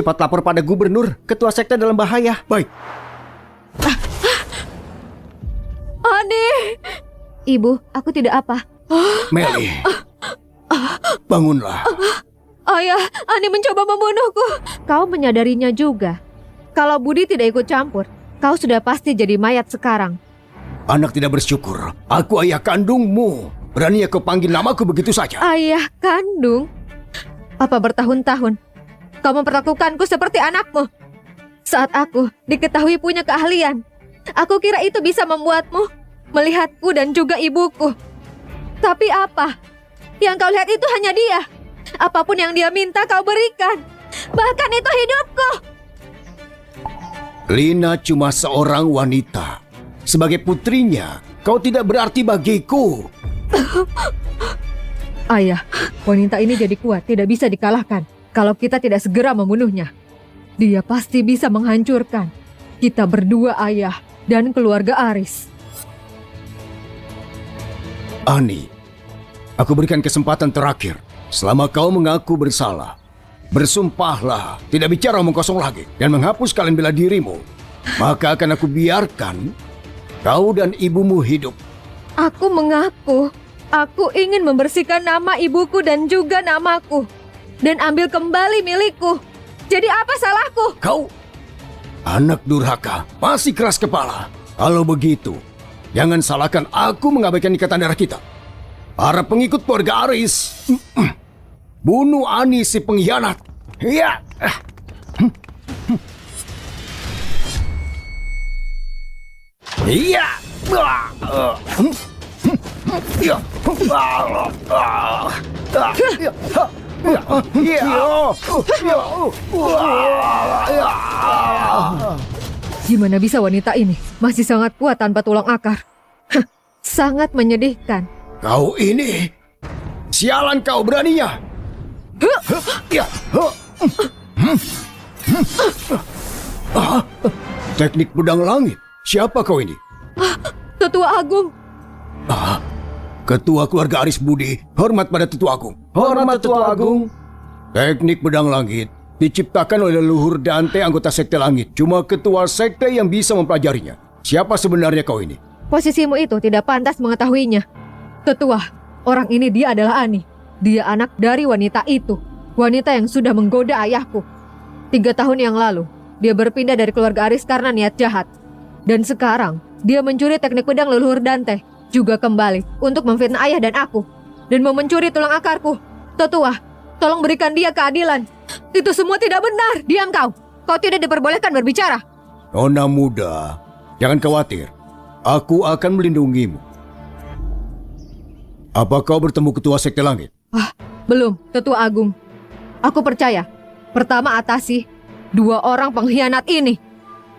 Cepat lapor pada gubernur. Ketua sekte dalam bahaya. Baik. Ani! Ibu, aku tidak apa. Meli, bangunlah. Ayah, Ani mencoba membunuhku. Kau menyadarinya juga. Kalau Budi tidak ikut campur, kau sudah pasti jadi mayat sekarang. Anak tidak bersyukur. Aku ayah kandungmu. Berani kau panggil namaku begitu saja? Ayah kandung? Apa bertahun-tahun kau memperlakukanku seperti anakmu? Saat aku diketahui punya keahlian, aku kira itu bisa membuatmu melihatku dan juga ibuku. Tapi apa? Yang kau lihat itu hanya dia. Apapun yang dia minta kau berikan. Bahkan itu hidupku. Lina cuma seorang wanita. Sebagai putrinya, kau tidak berarti bagiku. Ayah, wanita ini jadi kuat, tidak bisa dikalahkan. Kalau kita tidak segera membunuhnya, dia pasti bisa menghancurkan kita berdua, ayah, dan keluarga Aris. Ani, aku berikan kesempatan terakhir. Selama kau mengaku bersalah, bersumpahlah tidak bicara omong kosong lagi dan menghapus kalian bela dirimu. Maka akan aku biarkan kau dan ibumu hidup. Aku mengaku, aku ingin membersihkan nama ibuku dan juga namaku, dan ambil kembali milikku. Jadi apa salahku? Kau, anak durhaka, masih keras kepala. Kalau begitu, jangan salahkan aku mengabaikan ikatan darah kita. Para pengikut keluarga Aris, bunuh Ani si pengkhianat. Ya. Iya. Gimana bisa wanita ini masih sangat kuat tanpa tulang akar? Sangat menyedihkan. Kau ini, sialan kau beraninya. Ya. Teknik pedang langit. Siapa kau ini? Tetua Agung. Ketua keluarga Aris Budi. Hormat pada Tetua Agung. Hormat Tetua Agung. Teknik pedang langit diciptakan oleh leluhur Dante, anggota sekte langit. Cuma ketua sekte yang bisa mempelajarinya. Siapa sebenarnya kau ini? Posisimu itu tidak pantas mengetahuinya. Tetua, orang ini dia adalah Ani. Dia anak dari wanita itu. Wanita yang sudah menggoda ayahku. 3 tahun yang lalu, dia berpindah dari keluarga Aris karena niat jahat. Dan sekarang, dia mencuri teknik pedang leluhur Dante. Juga kembali untuk memfitnah ayah dan aku. Dan mau mencuri tulang akarku. Tetua, tolong berikan dia keadilan. Itu semua tidak benar. Diam kau. Kau tidak diperbolehkan berbicara. Nona muda, jangan khawatir. Aku akan melindungimu. Apa kau bertemu ketua sekte langit? Belum, Tetua Agung. Aku percaya. Pertama atasi 2 orang pengkhianat ini.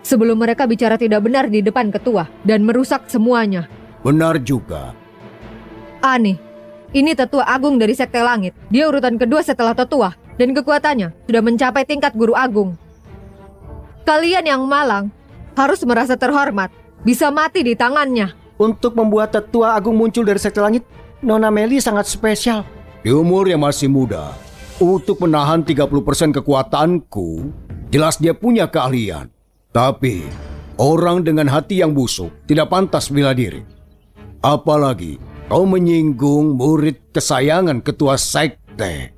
Sebelum mereka bicara tidak benar di depan ketua dan merusak semuanya. Benar juga. Ani, ini Tetua Agung dari Sekte Langit. Dia urutan kedua setelah Tetua dan kekuatannya sudah mencapai tingkat Guru Agung. Kalian yang malang harus merasa terhormat, bisa mati di tangannya. Untuk membuat Tetua Agung muncul dari sekte langit, Nona Meli sangat spesial. Di umur yang masih muda, untuk menahan 30% kekuatanku, jelas dia punya keahlian. Tapi, orang dengan hati yang busuk tidak pantas bela diri. Apalagi, kau menyinggung murid kesayangan ketua sekte.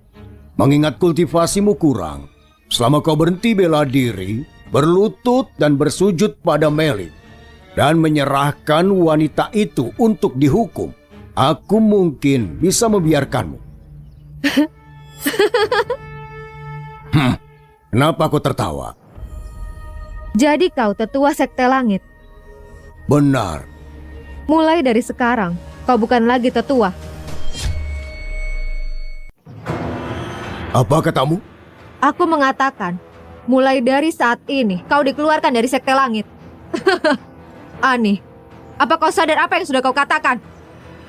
Mengingat kultivasimu kurang, selama kau berhenti bela diri, berlutut dan bersujud pada Meli, dan menyerahkan wanita itu untuk dihukum, aku mungkin bisa membiarkanmu. Kenapa kau tertawa? Jadi kau Tetua Sekte Langit. Benar. Mulai dari sekarang, kau bukan lagi tetua. Apa katamu? Aku mengatakan, mulai dari saat ini, kau dikeluarkan dari Sekte Langit. Ani, apa kau sadar apa yang sudah kau katakan?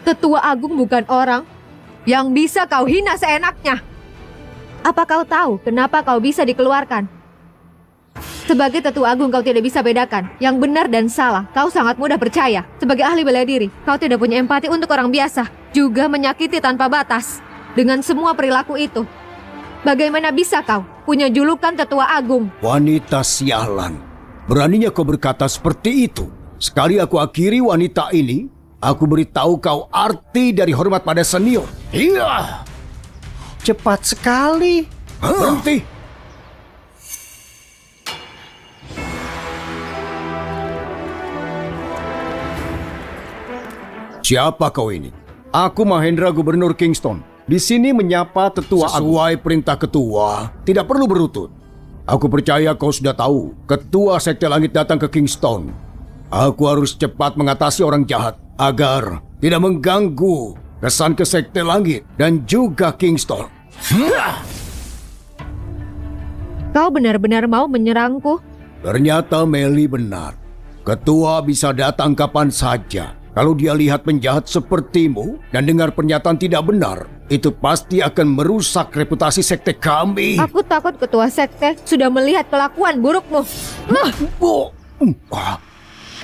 Tetua Agung bukan orang yang bisa kau hina seenaknya. Apa kau tahu kenapa kau bisa dikeluarkan? Sebagai Tetua Agung kau tidak bisa bedakan yang benar dan salah. Kau sangat mudah percaya. Sebagai ahli bela diri, kau tidak punya empati untuk orang biasa. Juga menyakiti tanpa batas. Dengan semua perilaku itu, bagaimana bisa kau punya julukan Tetua Agung. Wanita sialan. Beraninya kau berkata seperti itu. Sekali aku akhiri wanita ini, aku beritahu kau arti dari hormat pada senior. Iya. Cepat sekali. Berhenti. Siapa kau ini? Aku Mahendra, Gubernur Kingston. Di sini menyapa tetua sesuai perintah ketua. Tidak perlu berlutut. Aku percaya kau sudah tahu. Ketua Sekte Langit datang ke Kingston. Aku harus cepat mengatasi orang jahat agar tidak mengganggu kesan ke Sekte Langit dan juga Kingston. Kau benar-benar mau menyerangku? Ternyata Meli benar. Ketua bisa datang kapan saja. Kalau dia lihat penjahat sepertimu dan dengar pernyataan tidak benar, itu pasti akan merusak reputasi sekte kami. Aku takut ketua sekte sudah melihat kelakuan burukmu.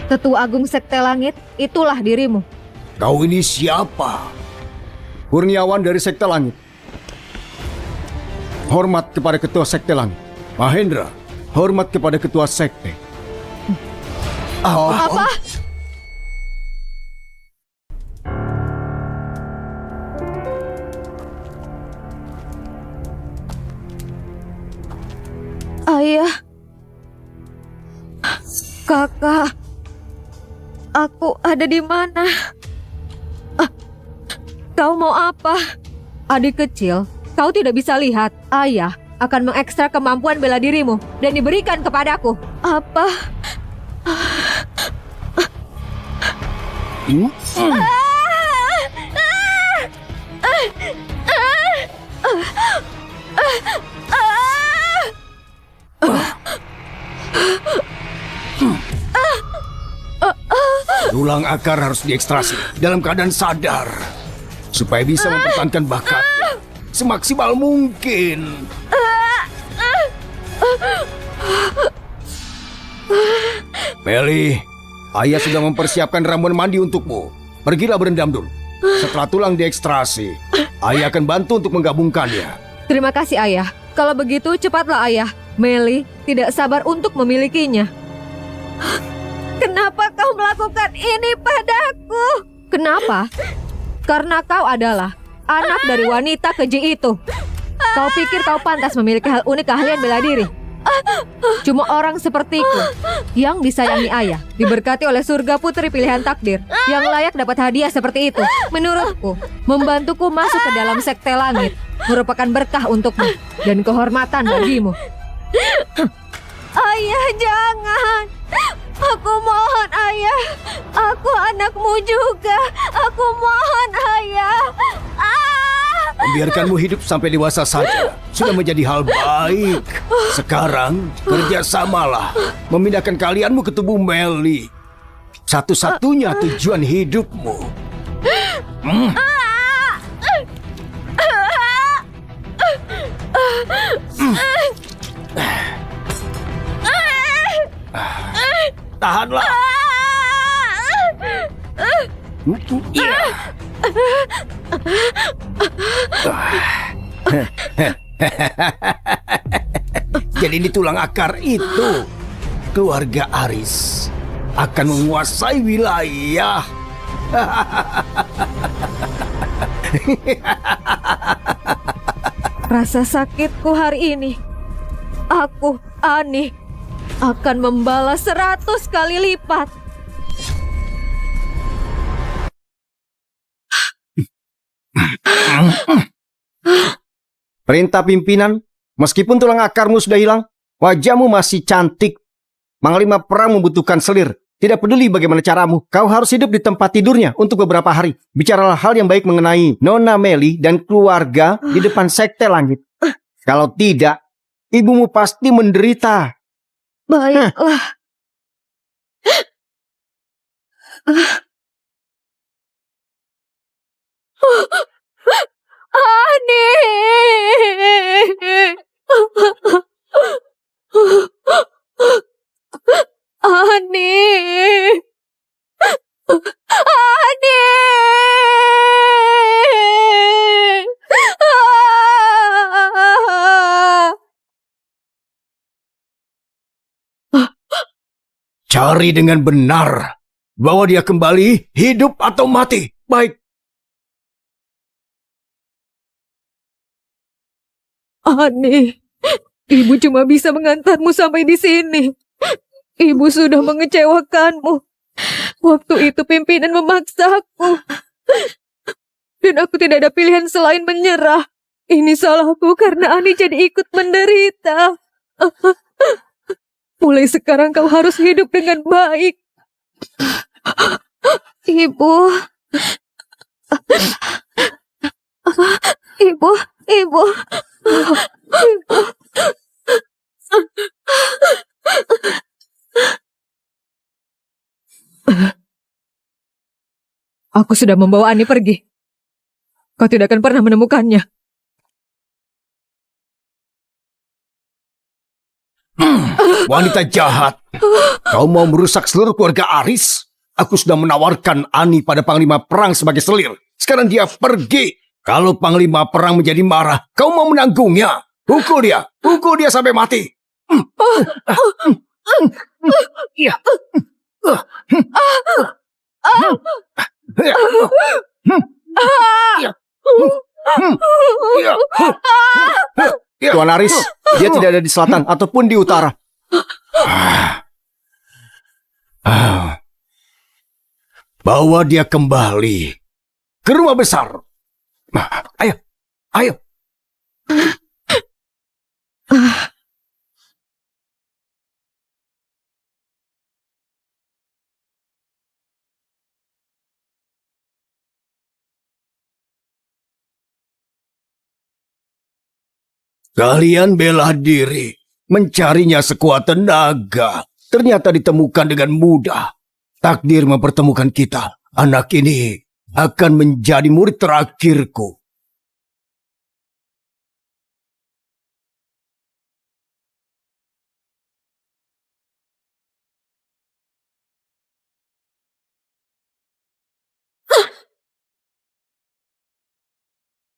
Tetua Agung Sekte Langit, itulah dirimu. Kau ini siapa? Kurniawan dari Sekte Langit. Hormat kepada ketua Sekte Langit. Mahendra, hormat kepada ketua sekte. Apa? Ayah, kakak, aku ada di mana? Kau mau apa? Adik kecil, kau tidak bisa lihat. Ayah akan mengekstrak kemampuan bela dirimu dan diberikan kepadaku. Apa? Tulang akar harus diekstrasi dalam keadaan sadar supaya bisa mempertahankan bakatnya semaksimal mungkin. Meli, ayah sudah mempersiapkan ramuan mandi untukmu. Pergilah berendam dulu. Setelah tulang diekstrasi, ayah akan bantu untuk menggabungkannya. Terima kasih ayah. Kalau begitu cepatlah ayah. Meli tidak sabar untuk memilikinya. Kenapa kau melakukan ini padaku? Kenapa? Karena kau adalah anak dari wanita keji itu. Kau pikir kau pantas memiliki hal unik keahlian bela diri? Cuma orang sepertiku yang disayangi ayah, diberkati oleh surga putri pilihan takdir, yang layak dapat hadiah seperti itu. Menurutku, membantuku masuk ke dalam sekte langit merupakan berkah untukmu dan kehormatan bagimu. Ayah, jangan. Aku mohon ayah. Aku anakmu juga. Aku mohon ayah. Membiarkanmu hidup sampai dewasa saja sudah menjadi hal baik. Sekarang kerjasamalah memindahkan kalianmu ke tubuh Meli. Satu-satunya tujuan hidupmu. Tahanlah. Jadi ini tulang akar itu. Keluarga Aris akan menguasai wilayah. Rasa sakitku hari ini, aku, Ani, akan membalas 100 kali lipat. Perintah pimpinan, meskipun tulang akarmu sudah hilang, wajahmu masih cantik. Panglima perang membutuhkan selir. Tidak peduli bagaimana caramu, kau harus hidup di tempat tidurnya untuk beberapa hari. Bicaralah hal yang baik mengenai Nona Meli dan keluarga di depan Sekte Langit. Kalau tidak, ibumu pasti menderita. Baiklah. Ani. Ani. Ani. Cari dengan benar. Bawa dia kembali, hidup atau mati. Baik. Ani, ibu cuma bisa mengantarmu sampai di sini. Ibu sudah mengecewakanmu. Waktu itu pimpinan memaksaku. Dan aku tidak ada pilihan selain menyerah. Ini salahku karena Ani jadi ikut menderita. Mulai sekarang kau harus hidup dengan baik. Ibu. Ibu, ibu. Aku sudah membawa Ani pergi. Kau tidak akan pernah menemukannya. Wanita jahat. Kau mau merusak seluruh keluarga Aris? Aku sudah menawarkan Ani pada Panglima Perang sebagai selir. Sekarang dia pergi. Kalau Panglima Perang menjadi marah, kau mau menanggungnya. Pukul dia sampai mati. Iya. Tuan Aris, dia tidak ada di selatan ataupun di utara. Bawa dia kembali ke rumah besar. Ayo, ayo. Kalian bela diri, mencarinya sekuat tenaga. Ternyata ditemukan dengan mudah. Takdir mempertemukan kita. Anak ini akan menjadi murid terakhirku.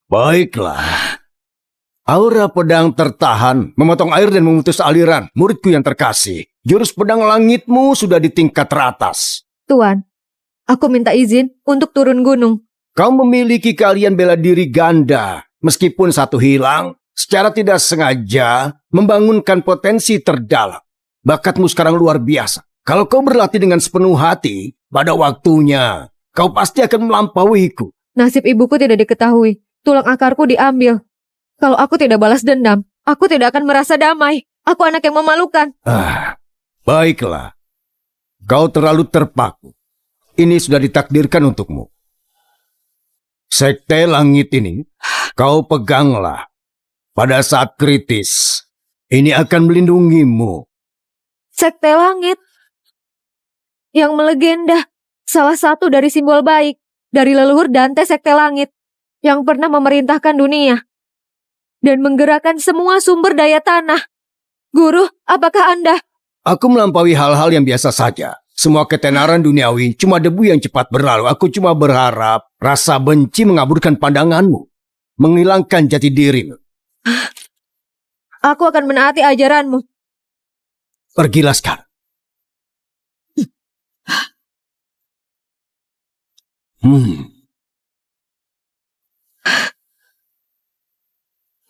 Baiklah. Aura pedang tertahan, memotong air dan memutus aliran. Muridku yang terkasih, jurus pedang langitmu sudah di tingkat teratas. Tuan, aku minta izin untuk turun gunung. Kau memiliki keahlian bela diri ganda. Meskipun satu hilang, secara tidak sengaja membangunkan potensi terdalam. Bakatmu sekarang luar biasa. Kalau kau berlatih dengan sepenuh hati, pada waktunya, kau pasti akan melampauiku. Nasib ibuku tidak diketahui. Tulang akarku diambil. Kalau aku tidak balas dendam, aku tidak akan merasa damai. Aku anak yang memalukan. Baiklah. Kau terlalu terpaku. Ini sudah ditakdirkan untukmu. Sekte langit ini, kau peganglah. Pada saat kritis, ini akan melindungimu. Sekte langit yang melegenda, salah satu dari simbol baik dari leluhur Dante Sekte Langit yang pernah memerintahkan dunia dan menggerakkan semua sumber daya tanah. Guru, apakah Anda? Aku melampaui hal-hal yang biasa saja. Semua ketenaran duniawi cuma debu yang cepat berlalu. Aku cuma berharap rasa benci mengaburkan pandanganmu, menghilangkan jati dirimu. Aku akan menaati ajaranmu. Pergilah sekarang.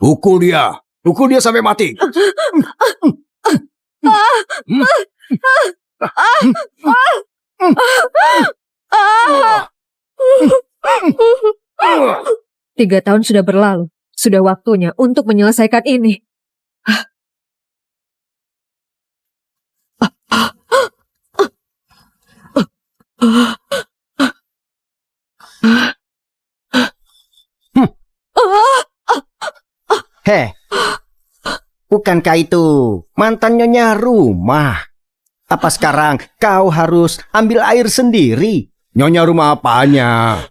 Pukul dia sampai mati. Tiga tahun sudah berlalu. Sudah waktunya untuk menyelesaikan ini. Bukankah itu mantan Nyonya Rumah? Apa sekarang kau harus ambil air sendiri? Nyonya Rumah apanya?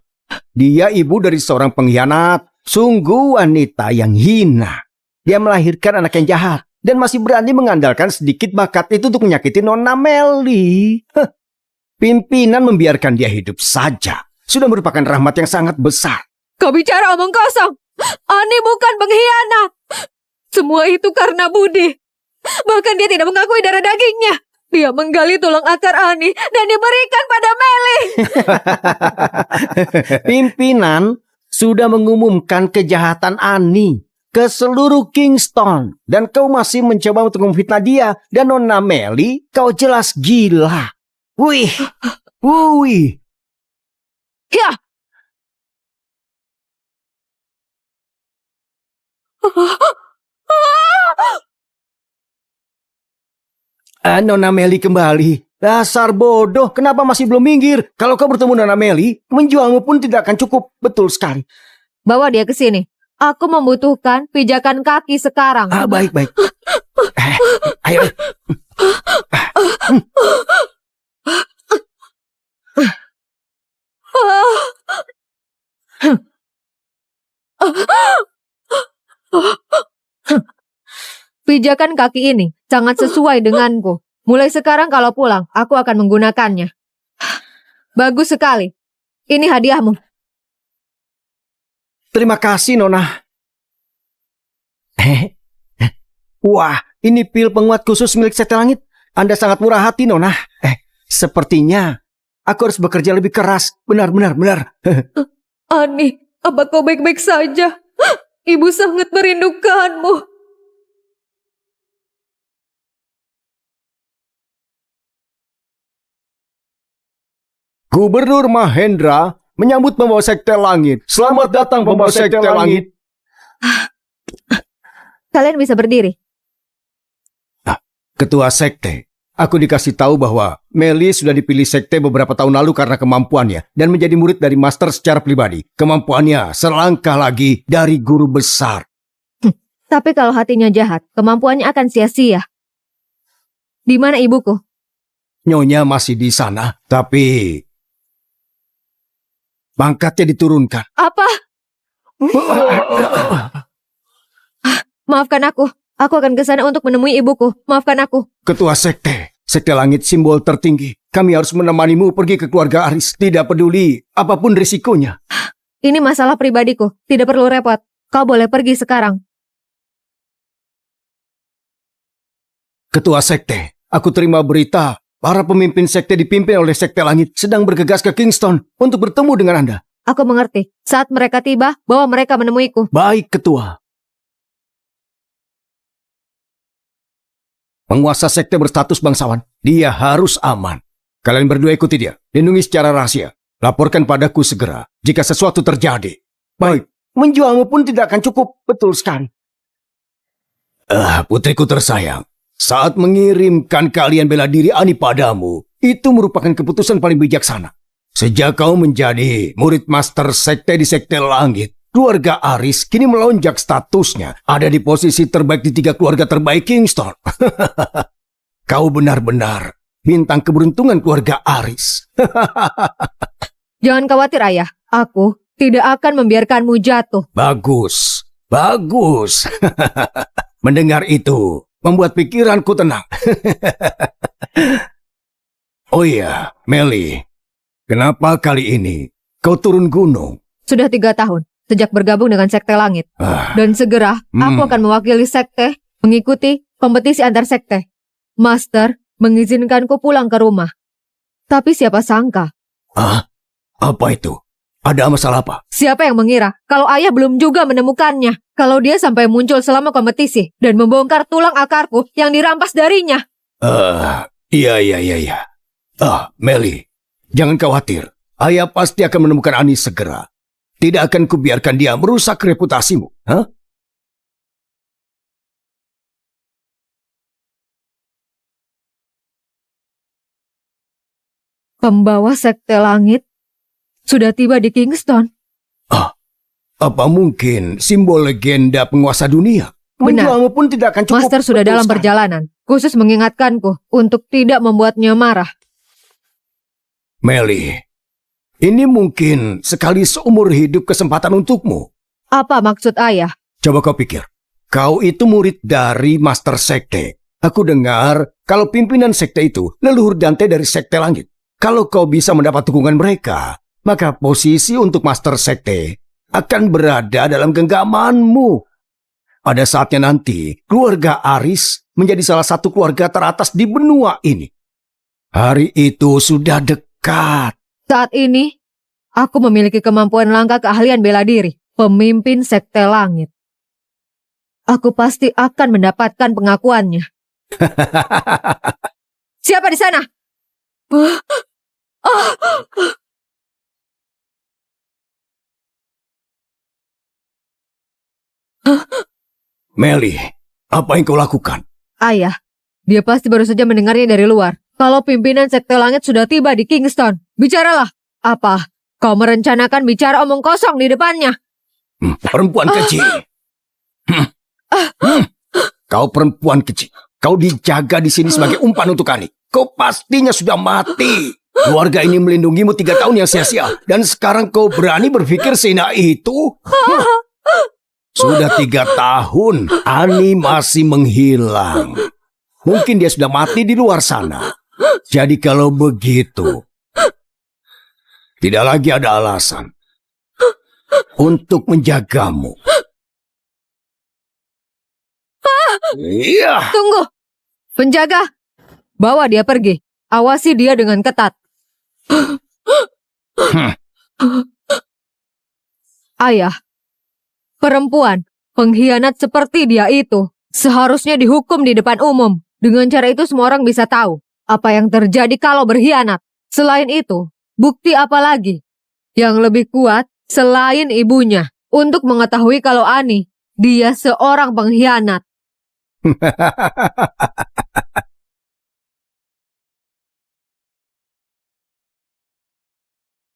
Dia ibu dari seorang pengkhianat. Sungguh wanita yang hina. Dia melahirkan anak yang jahat dan masih berani mengandalkan sedikit bakat itu untuk menyakiti Nona Meli. Pimpinan membiarkan dia hidup saja sudah merupakan rahmat yang sangat besar. Kau bicara omong kosong. Ani bukan pengkhianat. Semua itu karena Budi. Bahkan dia tidak mengakui darah dagingnya. Dia menggali tulang akar Ani dan diberikan pada Meli. Pimpinan sudah mengumumkan kejahatan Ani ke seluruh Kingston. Dan kau masih mencoba untuk memfitnah dia dan Nona Meli, kau jelas gila. Wih, wih. Ya, Nona Meli kembali. Dasar bodoh, kenapa masih belum minggir? Kalau kau bertemu Nona Meli, menjualmu pun tidak akan cukup. Betul sekali. bawa dia ke sini. Aku membutuhkan pijakan kaki sekarang. Baik. Ayo. Pijakan kaki ini sangat sesuai denganku. Mulai sekarang kalau pulang, aku akan menggunakannya. Bagus sekali. Ini hadiahmu. Terima kasih, Nona. Wah, ini pil penguat khusus milik Sekte Langit. Anda sangat murah hati, Nona. Sepertinya aku harus bekerja lebih keras. Benar. Ani, apa kau baik-baik saja? Ibu sangat merindukanmu. Gubernur Mahendra menyambut pembawa Sekte Langit. Selamat datang pembawa Sekte Langit. Kalian bisa berdiri. Ketua Sekte, aku dikasih tahu bahwa Meli sudah dipilih Sekte beberapa tahun lalu karena kemampuannya dan menjadi murid dari Master secara pribadi. Kemampuannya selangkah lagi dari guru besar. Tapi kalau hatinya jahat, kemampuannya akan sia-sia. Di mana ibuku? Nyonya masih di sana, tapi pangkatnya diturunkan. Apa? Maafkan aku. Aku akan ke sana untuk menemui ibuku. Maafkan aku. Ketua Sekte, Sekte Langit simbol tertinggi. Kami harus menemanimu pergi ke keluarga Aris. Tidak peduli apapun risikonya. Ini masalah pribadiku. Tidak perlu repot. Kau boleh pergi sekarang. Ketua Sekte, aku terima berita para pemimpin Sekte dipimpin oleh Sekte Langit sedang bergegas ke Kingston untuk bertemu dengan Anda. Aku mengerti. Saat mereka tiba, bawa mereka menemuiku. Baik, Ketua. Penguasa Sekte berstatus bangsawan. Dia harus aman. Kalian berdua ikuti dia. Lindungi secara rahasia. Laporkan padaku segera jika sesuatu terjadi. Baik. Menjualmu pun tidak akan cukup. Betul sekali. Putriku tersayang. Saat mengirimkan kalian bela diri Ani padamu, itu merupakan keputusan paling bijaksana. Sejak kau menjadi murid Master Sekte di Sekte Langit, keluarga Aris kini melonjak statusnya. Ada di posisi terbaik di 3 keluarga terbaik Kingston. Kau benar-benar bintang keberuntungan keluarga Aris. Jangan khawatir, Ayah. Aku tidak akan membiarkanmu jatuh. Bagus. Mendengar itu membuat pikiranku tenang. Oh iya, Meli. Kenapa kali ini kau turun gunung? Sudah 3 tahun sejak bergabung dengan Sekte Langit. Dan segera aku akan mewakili Sekte mengikuti kompetisi antar Sekte. Master mengizinkanku pulang ke rumah. Tapi siapa sangka? Apa itu? Ada masalah apa? Siapa yang mengira kalau ayah belum juga menemukannya? Kalau dia sampai muncul selama kompetisi dan membongkar tulang akarku yang dirampas darinya. Iya. Meli, jangan khawatir. Ayah pasti akan menemukan Ani segera. Tidak akan kubiarkan dia merusak reputasimu. Pembawa Sekte Langit sudah tiba di Kingston. Apa mungkin simbol legenda penguasa dunia? Benar. Menjualmu pun tidak akan cukup. Master sudah Betul dalam sekali. perjalanan, khusus mengingatkanku untuk tidak membuatnya marah. Meli, ini mungkin sekali seumur hidup kesempatan untukmu. Apa maksud ayah? Coba kau pikir. Kau itu murid dari Master Sekte. Aku dengar kalau pimpinan Sekte itu leluhur Dante dari Sekte Langit. Kalau kau bisa mendapat dukungan mereka, maka posisi untuk Master Sekte akan berada dalam genggamanmu. Pada saatnya nanti, keluarga Aris menjadi salah satu keluarga teratas di benua ini. Hari itu sudah dekat. Saat ini, aku memiliki kemampuan langka keahlian bela diri, pemimpin Sekte Langit. Aku pasti akan mendapatkan pengakuannya. Siapa di sana? Meli, apa yang kau lakukan? Ayah, dia pasti baru saja mendengarnya dari luar. Kalau pimpinan Sekte Langit sudah tiba di Kingston, bicaralah. Apa? Kau merencanakan bicara omong kosong di depannya? Perempuan kecil. Kau perempuan kecil. Kau dijaga di sini sebagai umpan untuk Ani. Kau pastinya sudah mati. Keluarga ini melindungimu 3 tahun yang sia-sia. Dan sekarang kau berani berpikir seenak itu? Sudah 3 tahun, Ani masih menghilang. Mungkin dia sudah mati di luar sana. Jadi kalau begitu, tidak lagi ada alasan untuk menjagamu. Iya. Tunggu! Penjaga! Bawa dia pergi. Awasi dia dengan ketat. Ayah, perempuan, pengkhianat seperti dia itu seharusnya dihukum di depan umum. Dengan cara itu semua orang bisa tahu apa yang terjadi kalau berkhianat. Selain itu, bukti apa lagi yang lebih kuat selain ibunya untuk mengetahui kalau Ani, dia seorang pengkhianat.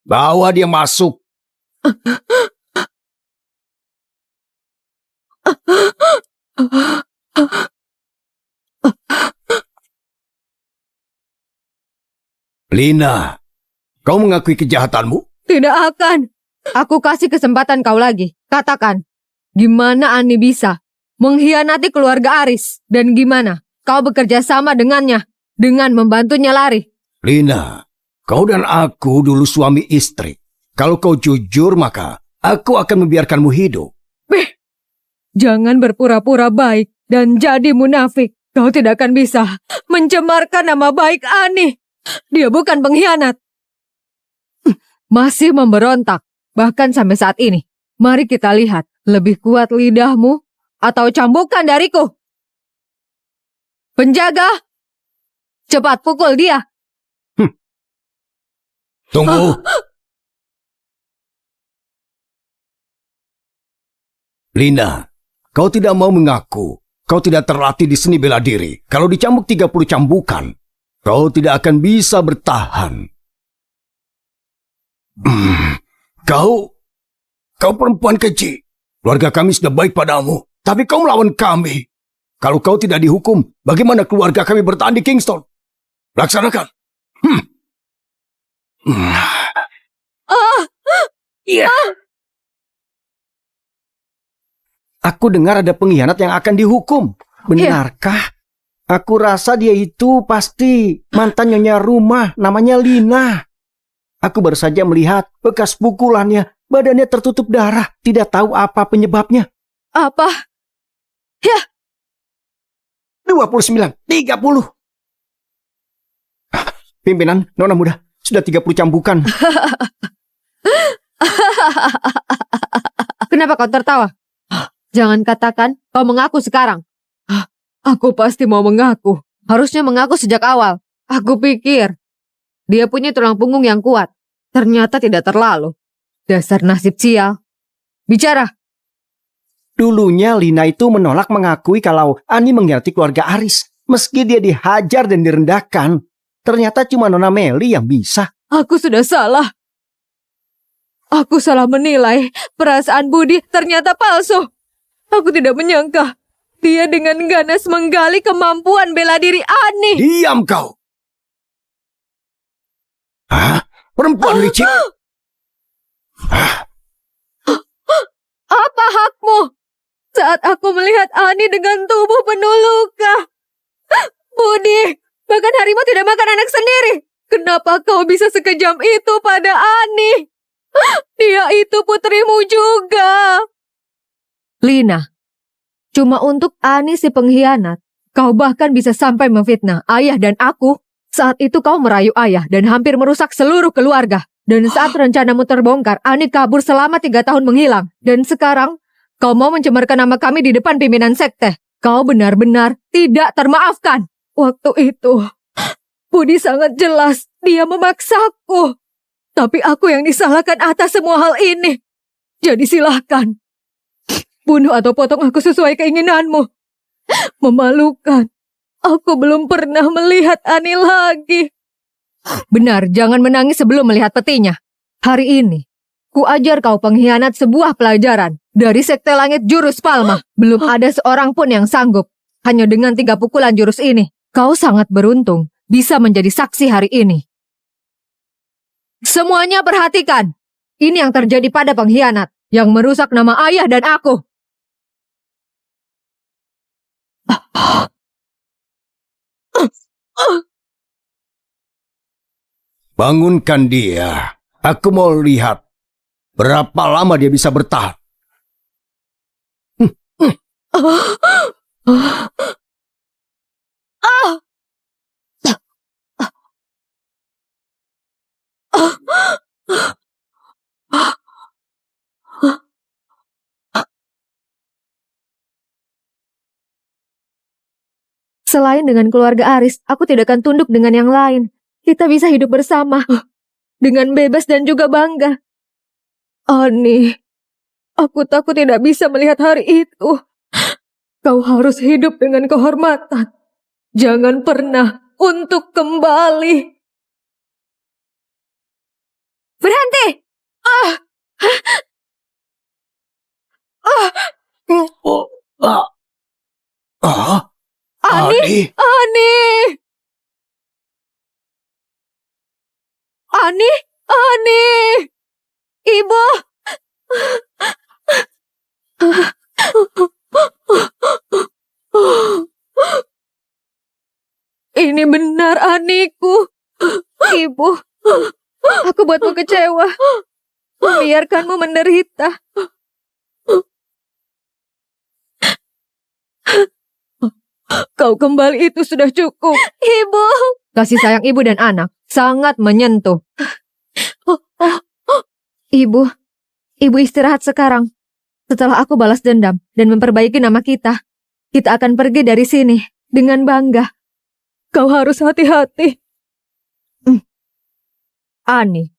Bawa dia masuk. Lina, kau mengakui kejahatanmu? Tidak akan. Aku kasih kesempatan kau lagi. Katakan, gimana Ani bisa mengkhianati keluarga Aris? Dan gimana kau bekerja sama dengannya dengan membantunya lari? Lina, kau dan aku dulu suami istri. Kalau kau jujur, maka aku akan membiarkanmu hidup. Jangan berpura-pura baik dan jadi munafik. Kau tidak akan bisa mencemarkan nama baik Ani. Dia bukan pengkhianat. Masih memberontak, bahkan sampai saat ini. Mari kita lihat, lebih kuat lidahmu atau cambukan dariku. Penjaga, cepat pukul dia. Tunggu. Lina, kau tidak mau mengaku. Kau tidak terlatih di seni bela diri. Kalau dicambuk 30 cambukan, kau tidak akan bisa bertahan. Kau perempuan kecil. Keluarga kami sudah baik padamu, tapi kau melawan kami. Kalau kau tidak dihukum, bagaimana keluarga kami bertahan di Kingston? Laksanakan. Iya. Aku dengar ada pengkhianat yang akan dihukum. Benarkah? Aku rasa dia itu pasti mantan nyonya rumah, namanya Lina. Aku baru saja melihat bekas pukulannya, badannya tertutup darah, tidak tahu apa penyebabnya. Apa? Ya, 29, 30. Pimpinan, nona muda, sudah 30 cambukan. Kenapa kau tertawa? Jangan katakan kau mengaku sekarang. Aku pasti mau mengaku. Harusnya mengaku sejak awal. Aku pikir dia punya tulang punggung yang kuat. Ternyata tidak terlalu. Dasar nasib sial. Bicara. Dulunya Lina itu menolak mengakui kalau Ani mengkhianati keluarga Aris. Meski dia dihajar dan direndahkan. Ternyata cuma Nona Meli yang bisa. Aku sudah salah. Aku salah menilai. Perasaan Budi ternyata palsu. Aku tidak menyangka dia dengan ganas menggali kemampuan bela diri Ani. Diam kau. Hah? Perempuan licik? Apa hakmu? Saat aku melihat Ani dengan tubuh penuh luka. Budi, bahkan harimau tidak makan anak sendiri. Kenapa kau bisa sekejam itu pada Ani? Dia itu putrimu juga. Lina, cuma untuk Ani si pengkhianat, kau bahkan bisa sampai memfitnah ayah dan aku. Saat itu kau merayu ayah dan hampir merusak seluruh keluarga. Dan saat rencanamu terbongkar, Ani kabur selama 3 tahun menghilang. Dan sekarang, kau mau mencemarkan nama kami di depan pimpinan sekte. Kau benar-benar tidak termaafkan. Waktu itu, Budi sangat jelas dia memaksaku. Tapi aku yang disalahkan atas semua hal ini. Jadi silahkan. Bunuh atau potong aku sesuai keinginanmu. Memalukan. Aku belum pernah melihat Ani lagi. Benar, jangan menangis sebelum melihat petinya. Hari ini, ku ajar kau pengkhianat sebuah pelajaran. Dari Sekte Langit Jurus Palma, belum ada seorang pun yang sanggup. Hanya dengan 3 pukulan jurus ini, kau sangat beruntung bisa menjadi saksi hari ini. Semuanya perhatikan. Ini yang terjadi pada pengkhianat yang merusak nama ayah dan aku. Bangunkan dia. Aku mau lihat berapa lama dia bisa bertahan. Selain dengan keluarga Aris, aku tidak akan tunduk dengan yang lain. Kita bisa hidup bersama dengan bebas dan juga bangga. Ani, aku takut tidak bisa melihat hari itu. Kau harus hidup dengan kehormatan. Jangan pernah untuk kembali. Berhenti! Ani! Adi, Ani! Ani! Ani! Ibu! Ini benar Aniku. Ibu, aku buatmu kecewa. Membiarkanmu menderita. Kau kembali itu sudah cukup. Ibu. Kasih sayang ibu dan anak sangat menyentuh. Ibu istirahat sekarang. Setelah aku balas dendam dan memperbaiki nama kita akan pergi dari sini dengan bangga. Kau harus hati-hati. Ani,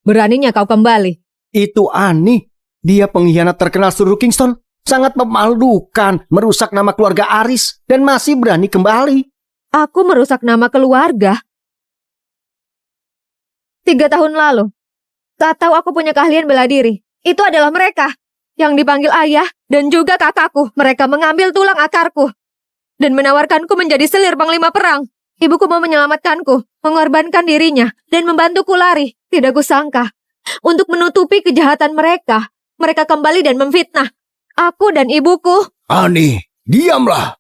beraninya kau kembali. Itu Ani. Dia pengkhianat terkenal seluruh Kingston. Sangat memalukan, merusak nama keluarga Aris dan masih berani kembali. Aku merusak nama keluarga. 3 tahun lalu, saat tahu aku punya keahlian bela diri, itu adalah mereka yang dipanggil ayah dan juga kakakku. Mereka mengambil tulang akarku dan menawarkanku menjadi selir panglima perang. Ibuku mau menyelamatkanku, mengorbankan dirinya dan membantuku lari. Tidak kusangka, untuk menutupi kejahatan mereka, mereka kembali dan memfitnah aku dan ibuku. Ani, diamlah.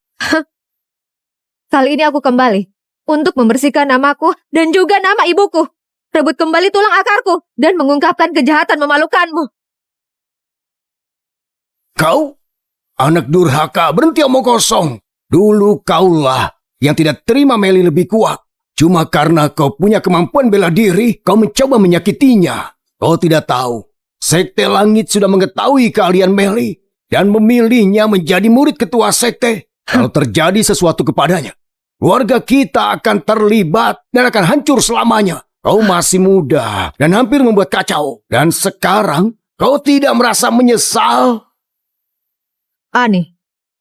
Kali ini aku kembali untuk membersihkan namaku dan juga nama ibuku. Rebut kembali tulang akarku dan mengungkapkan kejahatan memalukanmu. Kau, anak durhaka, berhenti omong kosong. Dulu kaulah yang tidak terima Meli lebih kuat. Cuma karena kau punya kemampuan bela diri, kau mencoba menyakitinya. Kau tidak tahu, Sekte Langit sudah mengetahui keahlian Meli dan memilihnya menjadi murid ketua sekte. Kalau terjadi sesuatu kepadanya, keluarga kita akan terlibat dan akan hancur selamanya. Kau masih muda dan hampir membuat kacau. Dan sekarang kau tidak merasa menyesal? Ani,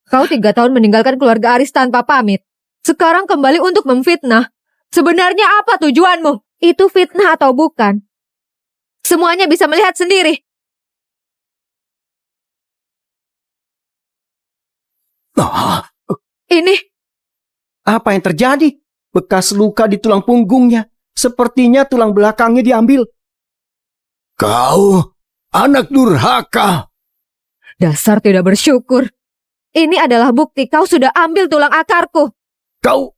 kau 3 tahun meninggalkan keluarga Aris tanpa pamit. Sekarang kembali untuk memfitnah. Sebenarnya apa tujuanmu? Itu fitnah atau bukan? Semuanya bisa melihat sendiri. Ini Apa yang terjadi? Bekas luka di tulang punggungnya. Sepertinya tulang belakangnya diambil. Kau, anak durhaka. dasar tidak bersyukur. Ini adalah bukti kau sudah ambil tulang akarku. Kau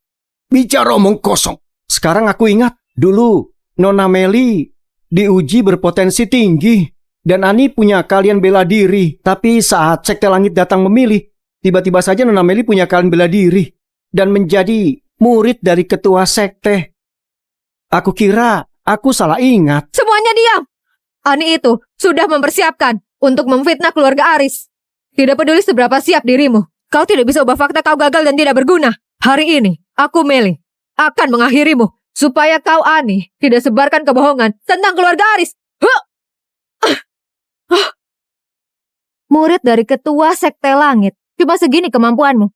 bicara omong kosong. Sekarang aku ingat, dulu Nona Meli diuji berpotensi tinggi. Dan Ani punya keahlian bela diri. Tapi saat Sekte Langit datang memilih, tiba-tiba saja Nona Meli punya keahlian bela diri. Dan menjadi murid dari ketua sekte. Aku kira aku salah ingat. Semuanya diam. Ani itu sudah mempersiapkan untuk memfitnah keluarga Aris. Tidak peduli seberapa siap dirimu, kau tidak bisa ubah fakta kau gagal dan tidak berguna. Hari ini, aku Meli akan mengakhirimu supaya kau Ani tidak sebarkan kebohongan tentang keluarga Aris. Murid dari ketua sekte langit. Cuma segini kemampuanmu.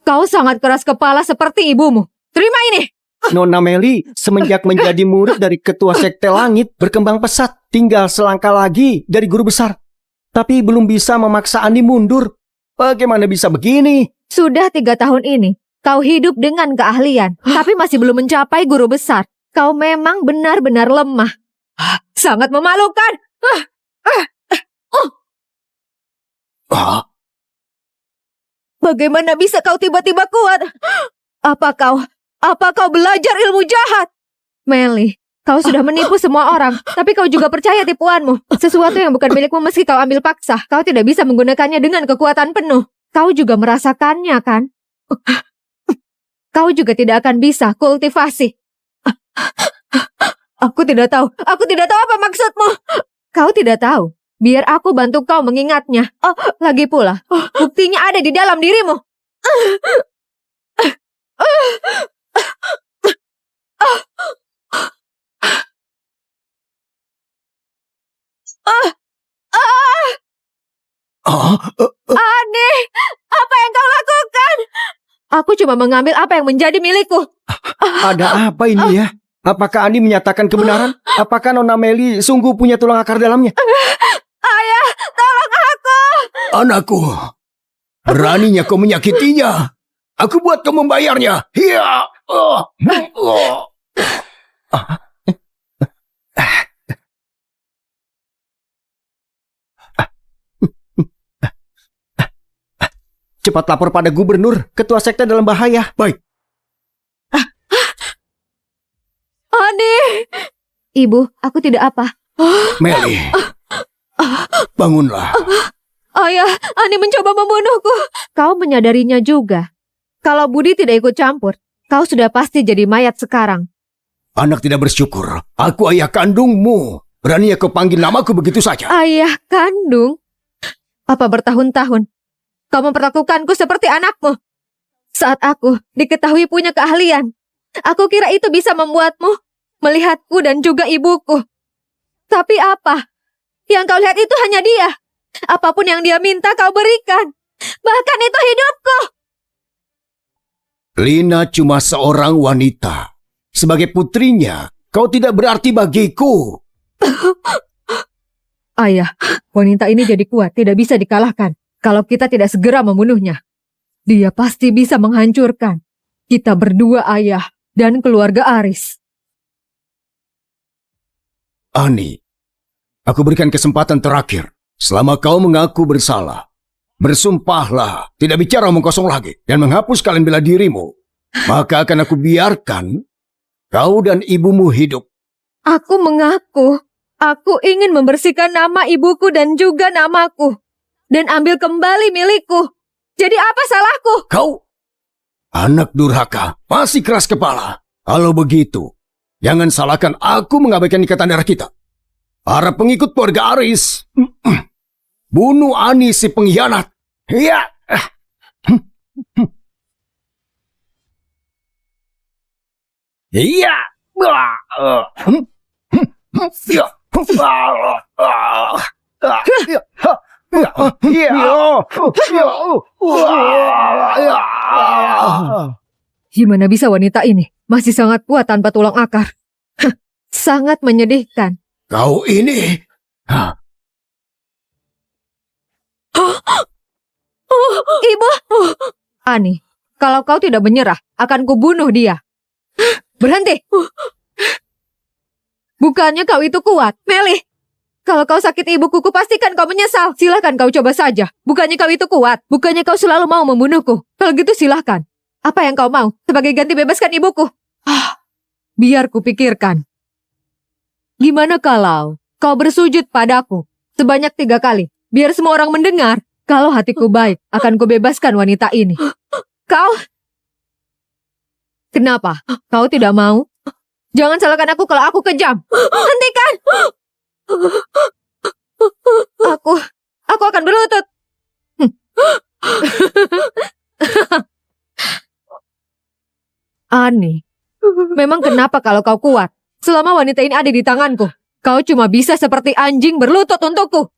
Kau sangat keras kepala seperti ibumu. Terima ini. Nona Meli semenjak menjadi murid dari ketua sekte langit berkembang pesat. Tinggal selangkah lagi dari guru besar. Tapi belum bisa memaksa Ani mundur. Bagaimana bisa begini? Sudah 3 tahun ini, kau hidup dengan keahlian, tapi masih belum mencapai guru besar. Kau memang benar-benar lemah. Sangat memalukan. Bagaimana bisa kau tiba-tiba kuat? Apa kau belajar ilmu jahat? Meli, kau sudah menipu semua orang, tapi kau juga percaya tipuanmu. Sesuatu yang bukan milikmu meski kau ambil paksa, kau tidak bisa menggunakannya dengan kekuatan penuh. Kau juga merasakannya, kan? Kau juga tidak akan bisa kultivasi. Aku tidak tahu apa maksudmu. Kau tidak tahu. Biar aku bantu kau mengingatnya. Oh, lagi pula, buktinya ada di dalam dirimu. Aneh, apa yang kau lakukan? Aku cuma mengambil apa yang menjadi milikku. Ada apa ini ya? Apakah Ani menyatakan kebenaran? Apakah Nona Meli sungguh punya tulang akar dalamnya? Ayah, tolong aku. Anakku, beraninya kau menyakitinya. Aku buat kau membayarnya. Hiya. Cepat lapor pada gubernur. Ketua sekte dalam bahaya. Baik. Ani. Ibu, aku tidak apa. Meli, bangunlah. Ayah, Ani mencoba membunuhku. Kau menyadarinya juga. Kalau Budi tidak ikut campur, kau sudah pasti jadi mayat sekarang. Anak tidak bersyukur. Aku ayah kandungmu. Beraninya kau panggil namaku begitu saja. Ayah kandung? Apa bertahun-tahun kau memperlakukanku seperti anakmu? Saat aku diketahui punya keahlian, aku kira itu bisa membuatmu melihatku dan juga ibuku. Tapi apa? Yang kau lihat itu hanya dia. Apapun yang dia minta kau berikan. Bahkan itu hidupku. Lina cuma seorang wanita. Sebagai putrinya, kau tidak berarti bagiku. Ayah, wanita ini jadi kuat, tidak bisa dikalahkan. Kalau kita tidak segera membunuhnya, dia pasti bisa menghancurkan kita berdua, ayah, dan keluarga Aris. Ani, aku berikan kesempatan terakhir. Selama kau mengaku bersalah, bersumpahlah tidak bicara omong kosong lagi dan menghapus kalian bela dirimu. Maka akan aku biarkan kau dan ibumu hidup. Aku mengaku, aku ingin membersihkan nama ibuku dan juga namaku. Dan ambil kembali milikku. Jadi apa salahku? Kau, anak durhaka, masih keras kepala. Kalau begitu, jangan salahkan aku mengabaikan ikatan darah kita. Para pengikut keluarga Aris, bunuh Ani si pengkhianat. Ya. Iya. Gimana bisa wanita ini masih sangat kuat tanpa tulang akar? Sangat menyedihkan. Kau ini. Ibu. Ani, kalau kau tidak menyerah, akan kubunuh dia. Berhenti. Bukannya kau itu kuat, Meli. Kalau kau sakit ibuku, pastikan kau menyesal. Silahkan kau coba saja. Bukannya kau itu kuat. Bukannya kau selalu mau membunuhku. Kalau gitu silahkan. Apa yang kau mau sebagai ganti bebaskan ibuku? Biar kupikirkan. Gimana kalau kau bersujud padaku sebanyak 3 kali? Biar semua orang mendengar. Kalau hatiku baik, akan kubebaskan wanita ini. Kau... Kenapa? Kau tidak mau? Jangan salahkan aku kalau aku kejam. Hentikan! Aku akan berlutut. Aneh. Memang kenapa kalau kau kuat? Selama wanita ini ada di tanganku, kau cuma bisa seperti anjing berlutut untukku.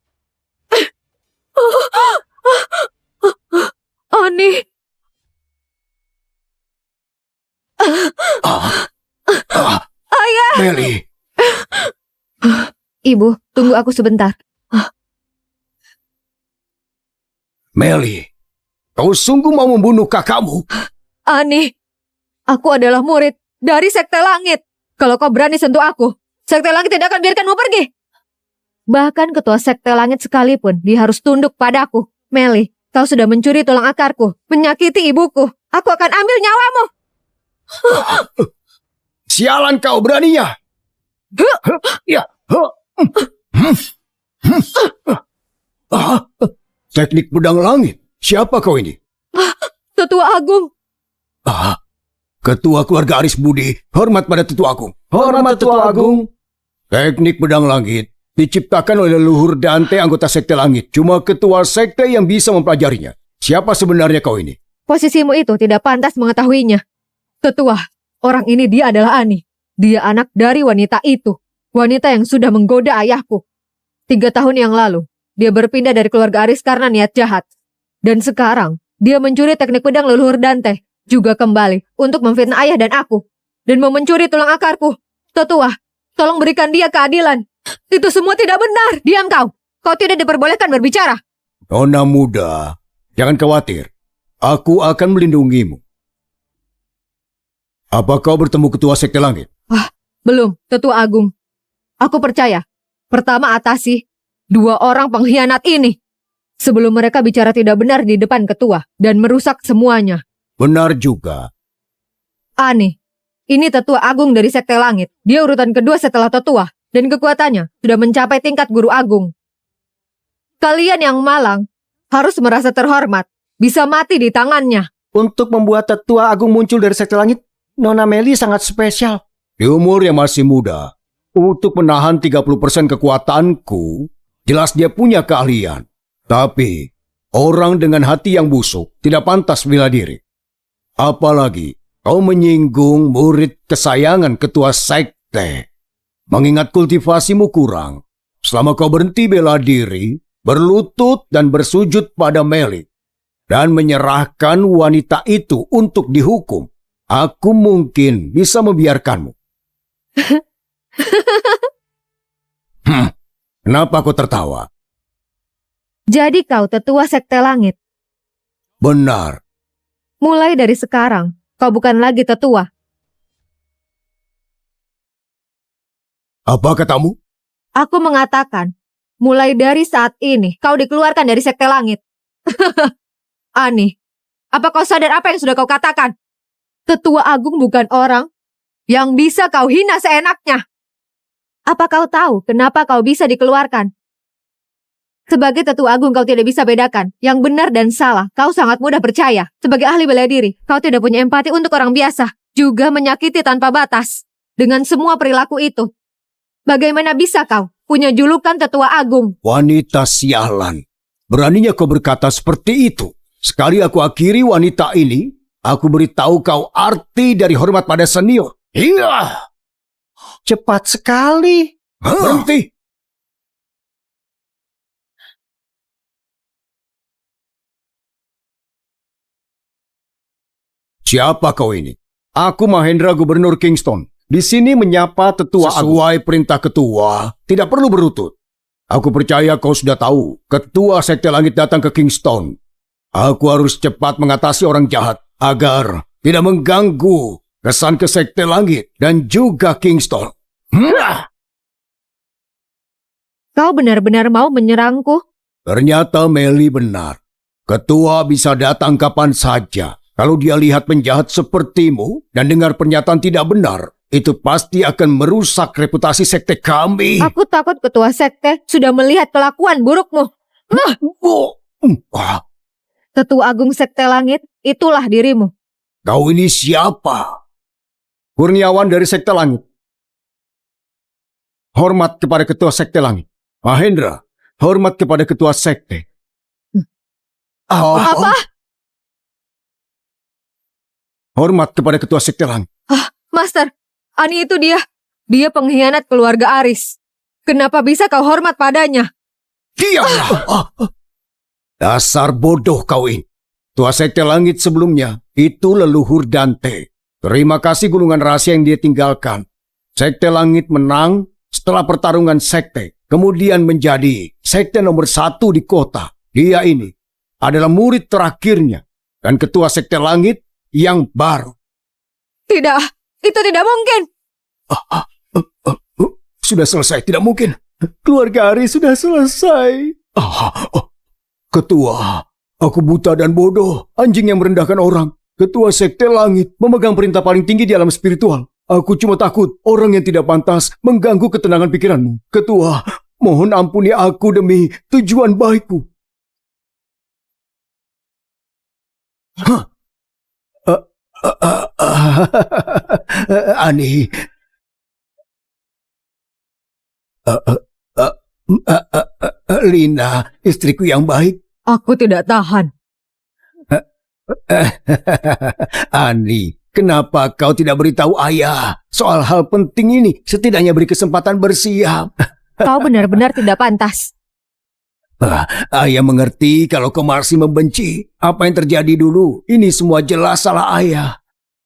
Aneh. Ayah! Meli, Ibu, tunggu aku sebentar. Meli, kau sungguh mau membunuh kakakmu? Aneh. Aku adalah murid dari Sekte Langit. Kalau kau berani sentuh aku, Sekte Langit tidak akan biarkanmu pergi. Bahkan ketua Sekte Langit sekalipun, dia harus tunduk padaku. Meli, kau sudah mencuri tulang akarku, menyakiti ibuku. Aku akan ambil nyawamu. Sialan kau beraninya! Ya. Teknik pedang langit. Siapa kau ini? Tetua Agung. Ketua keluarga Aris Budi. Hormat pada Tetua Agung. Hormat Tetua Agung. Teknik pedang langit diciptakan oleh leluhur Dante anggota Sekte Langit. Cuma ketua sekte yang bisa mempelajarinya. Siapa sebenarnya kau ini? Posisimu itu tidak pantas mengetahuinya. Tetua, orang ini dia adalah Ani. Dia anak dari wanita itu. Wanita yang sudah menggoda ayahku. 3 tahun yang lalu, dia berpindah dari keluarga Aris karena niat jahat. Dan sekarang, dia mencuri teknik pedang leluhur Dante. Juga kembali untuk memfitnah ayah dan aku. Dan mau mencuri tulang akarku. Tetua, tolong berikan dia keadilan. Itu semua tidak benar. Diam kau. Kau tidak diperbolehkan berbicara. Nona muda, jangan khawatir. Aku akan melindungimu. Apa kau bertemu ketua Sekte Langit? Belum, Tetua Agung. Aku percaya. Pertama atasi 2 orang pengkhianat ini. Sebelum mereka bicara tidak benar di depan ketua dan merusak semuanya. Benar juga. Aneh. Ini Tetua Agung dari Sekte Langit. Dia urutan kedua setelah Tetua. Dan kekuatannya sudah mencapai tingkat Guru Agung. Kalian yang malang harus merasa terhormat. Bisa mati di tangannya. Untuk membuat Tetua Agung muncul dari Sekte Langit, Nona Meli sangat spesial. Di umur yang masih muda, untuk menahan 30% kekuatanku, jelas dia punya keahlian. Tapi, orang dengan hati yang busuk tidak pantas bela diri. Apalagi, kau menyinggung murid kesayangan ketua sekte. Mengingat kultivasimu kurang, selama kau berhenti bela diri, berlutut dan bersujud pada Meli, dan menyerahkan wanita itu untuk dihukum, aku mungkin bisa membiarkanmu. Kenapa kau tertawa? Jadi kau Tetua Sekte Langit. Benar. Mulai dari sekarang, kau bukan lagi tetua. Apa katamu? Aku mengatakan, mulai dari saat ini, kau dikeluarkan dari Sekte Langit. Ani, apa kau sadar apa yang sudah kau katakan? Tetua Agung bukan orang yang bisa kau hina seenaknya. Apa kau tahu kenapa kau bisa dikeluarkan? Sebagai Tetua Agung kau tidak bisa bedakan yang benar dan salah. Kau sangat mudah percaya. Sebagai ahli bela diri, kau tidak punya empati untuk orang biasa. Juga menyakiti tanpa batas. Dengan semua perilaku itu. Bagaimana bisa kau punya julukan Tetua Agung? Wanita sialan. Beraninya kau berkata seperti itu. Sekali aku akhiri wanita ini, aku beritahu kau arti dari hormat pada senior. Iya. Cepat sekali. Berhenti. Siapa kau ini? Aku Mahendra, Gubernur Kingston. Di sini menyapa Tetua Agung. Sesuai perintah ketua, tidak perlu berlutut. Aku percaya kau sudah tahu, ketua Sekte Langit datang ke Kingston. Aku harus cepat mengatasi orang jahat, agar tidak mengganggu kesan ke Sekte Langit dan juga Kingston. Kau benar-benar mau menyerangku? Ternyata Meli benar. Ketua bisa datang kapan saja. Kalau dia lihat penjahat sepertimu dan dengar pernyataan tidak benar, itu pasti akan merusak reputasi sekte kami. Aku takut ketua sekte sudah melihat kelakuan burukmu. Tetua Agung Sekte Langit, itulah dirimu. Kau ini siapa? Kurniawan dari Sekte Langit. Hormat kepada Ketua Sekte Langit. Mahendra, hormat kepada Ketua Sekte. Apa? Hormat kepada Ketua Sekte Langit. Master, Ani itu dia. Dia pengkhianat keluarga Aris. Kenapa bisa kau hormat padanya? Diamlah! Dasar bodoh kau ini. Tua Sekte Langit sebelumnya, itu leluhur Dante. Terima kasih gulungan rahasia yang dia tinggalkan. Sekte Langit menang setelah pertarungan sekte. Kemudian menjadi sekte nomor 1 di kota. Dia ini adalah murid terakhirnya. Dan Ketua Sekte Langit yang baru. Tidak, itu tidak mungkin. Sudah selesai, tidak mungkin. Keluarga Aris sudah selesai. Ketua, aku buta dan bodoh. Anjing yang merendahkan orang. Ketua Sekte Langit memegang perintah paling tinggi di alam spiritual. Aku cuma takut orang yang tidak pantas mengganggu ketenangan pikiranmu. Ketua, mohon ampuni aku demi tujuan baikku. Ani. Lina, istriku yang baik. Aku tidak tahan. Ani, kenapa kau tidak beritahu ayah soal hal penting ini? Setidaknya beri kesempatan bersiap. Kau benar-benar tidak pantas. Ayah mengerti kalau kau masih membenci. Apa yang terjadi dulu, ini semua jelas salah ayah.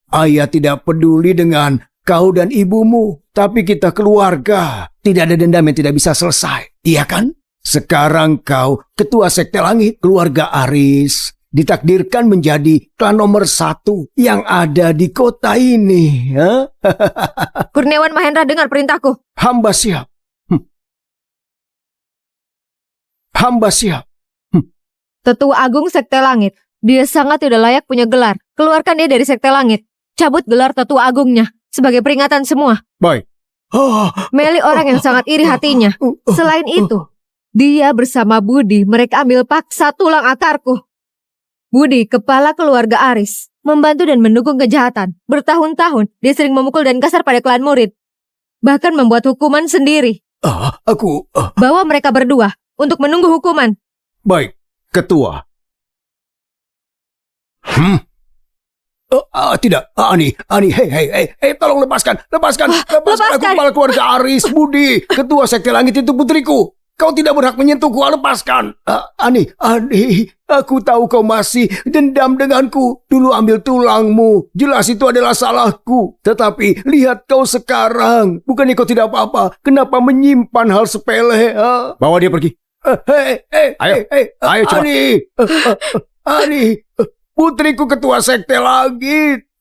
Ayah tidak peduli dengan kau dan ibumu. Tapi kita keluarga. Tidak ada dendam yang tidak bisa selesai. Iya kan? Sekarang kau Ketua Sekte Langit, keluarga Aris. Ditakdirkan menjadi klan nomor 1 yang ada di kota ini. Kurniawan Mahendra, dengar perintahku. Hamba siap. Hamba siap. Tetua Agung Sekte Langit. Dia sangat tidak layak punya gelar. Keluarkan dia dari Sekte Langit. Cabut gelar Tetua Agungnya. Sebagai peringatan semua. Baik. Meli orang yang sangat iri hatinya. Selain itu, dia bersama Budi mereka ambil paksa tulang akarku. Budi, kepala keluarga Aris, membantu dan mendukung kejahatan. Bertahun-tahun, dia sering memukul dan kasar pada klan murid. Bahkan membuat hukuman sendiri. Bawa mereka berdua untuk menunggu hukuman. Baik, Ketua. Tidak, Ani, hei, tolong lepaskan aku, kepala keluarga Aris, Budi, Ketua Sekte Langit itu putriku. Kau tidak berhak menyentuhku, lepaskan. Ani, aku tahu kau masih dendam denganku. Dulu ambil tulangmu, jelas itu adalah salahku. Tetapi lihat kau sekarang, bukannya kau tidak apa-apa. Kenapa menyimpan hal sepele? Bawa dia pergi. Ayo cepat. Ani, putriku Ketua Sekte Langit.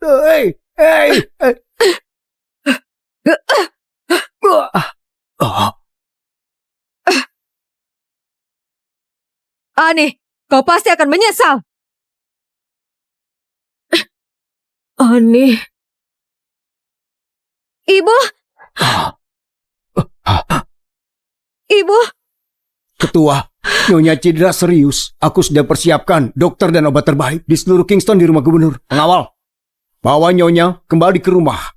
Ani, kau pasti akan menyesal. Ani. Ibu. Ibu. Ketua, Nyonya cedera serius. Aku sudah persiapkan dokter dan obat terbaik di seluruh Kingston di rumah gubernur. Pengawal, bawa Nyonya kembali ke rumah.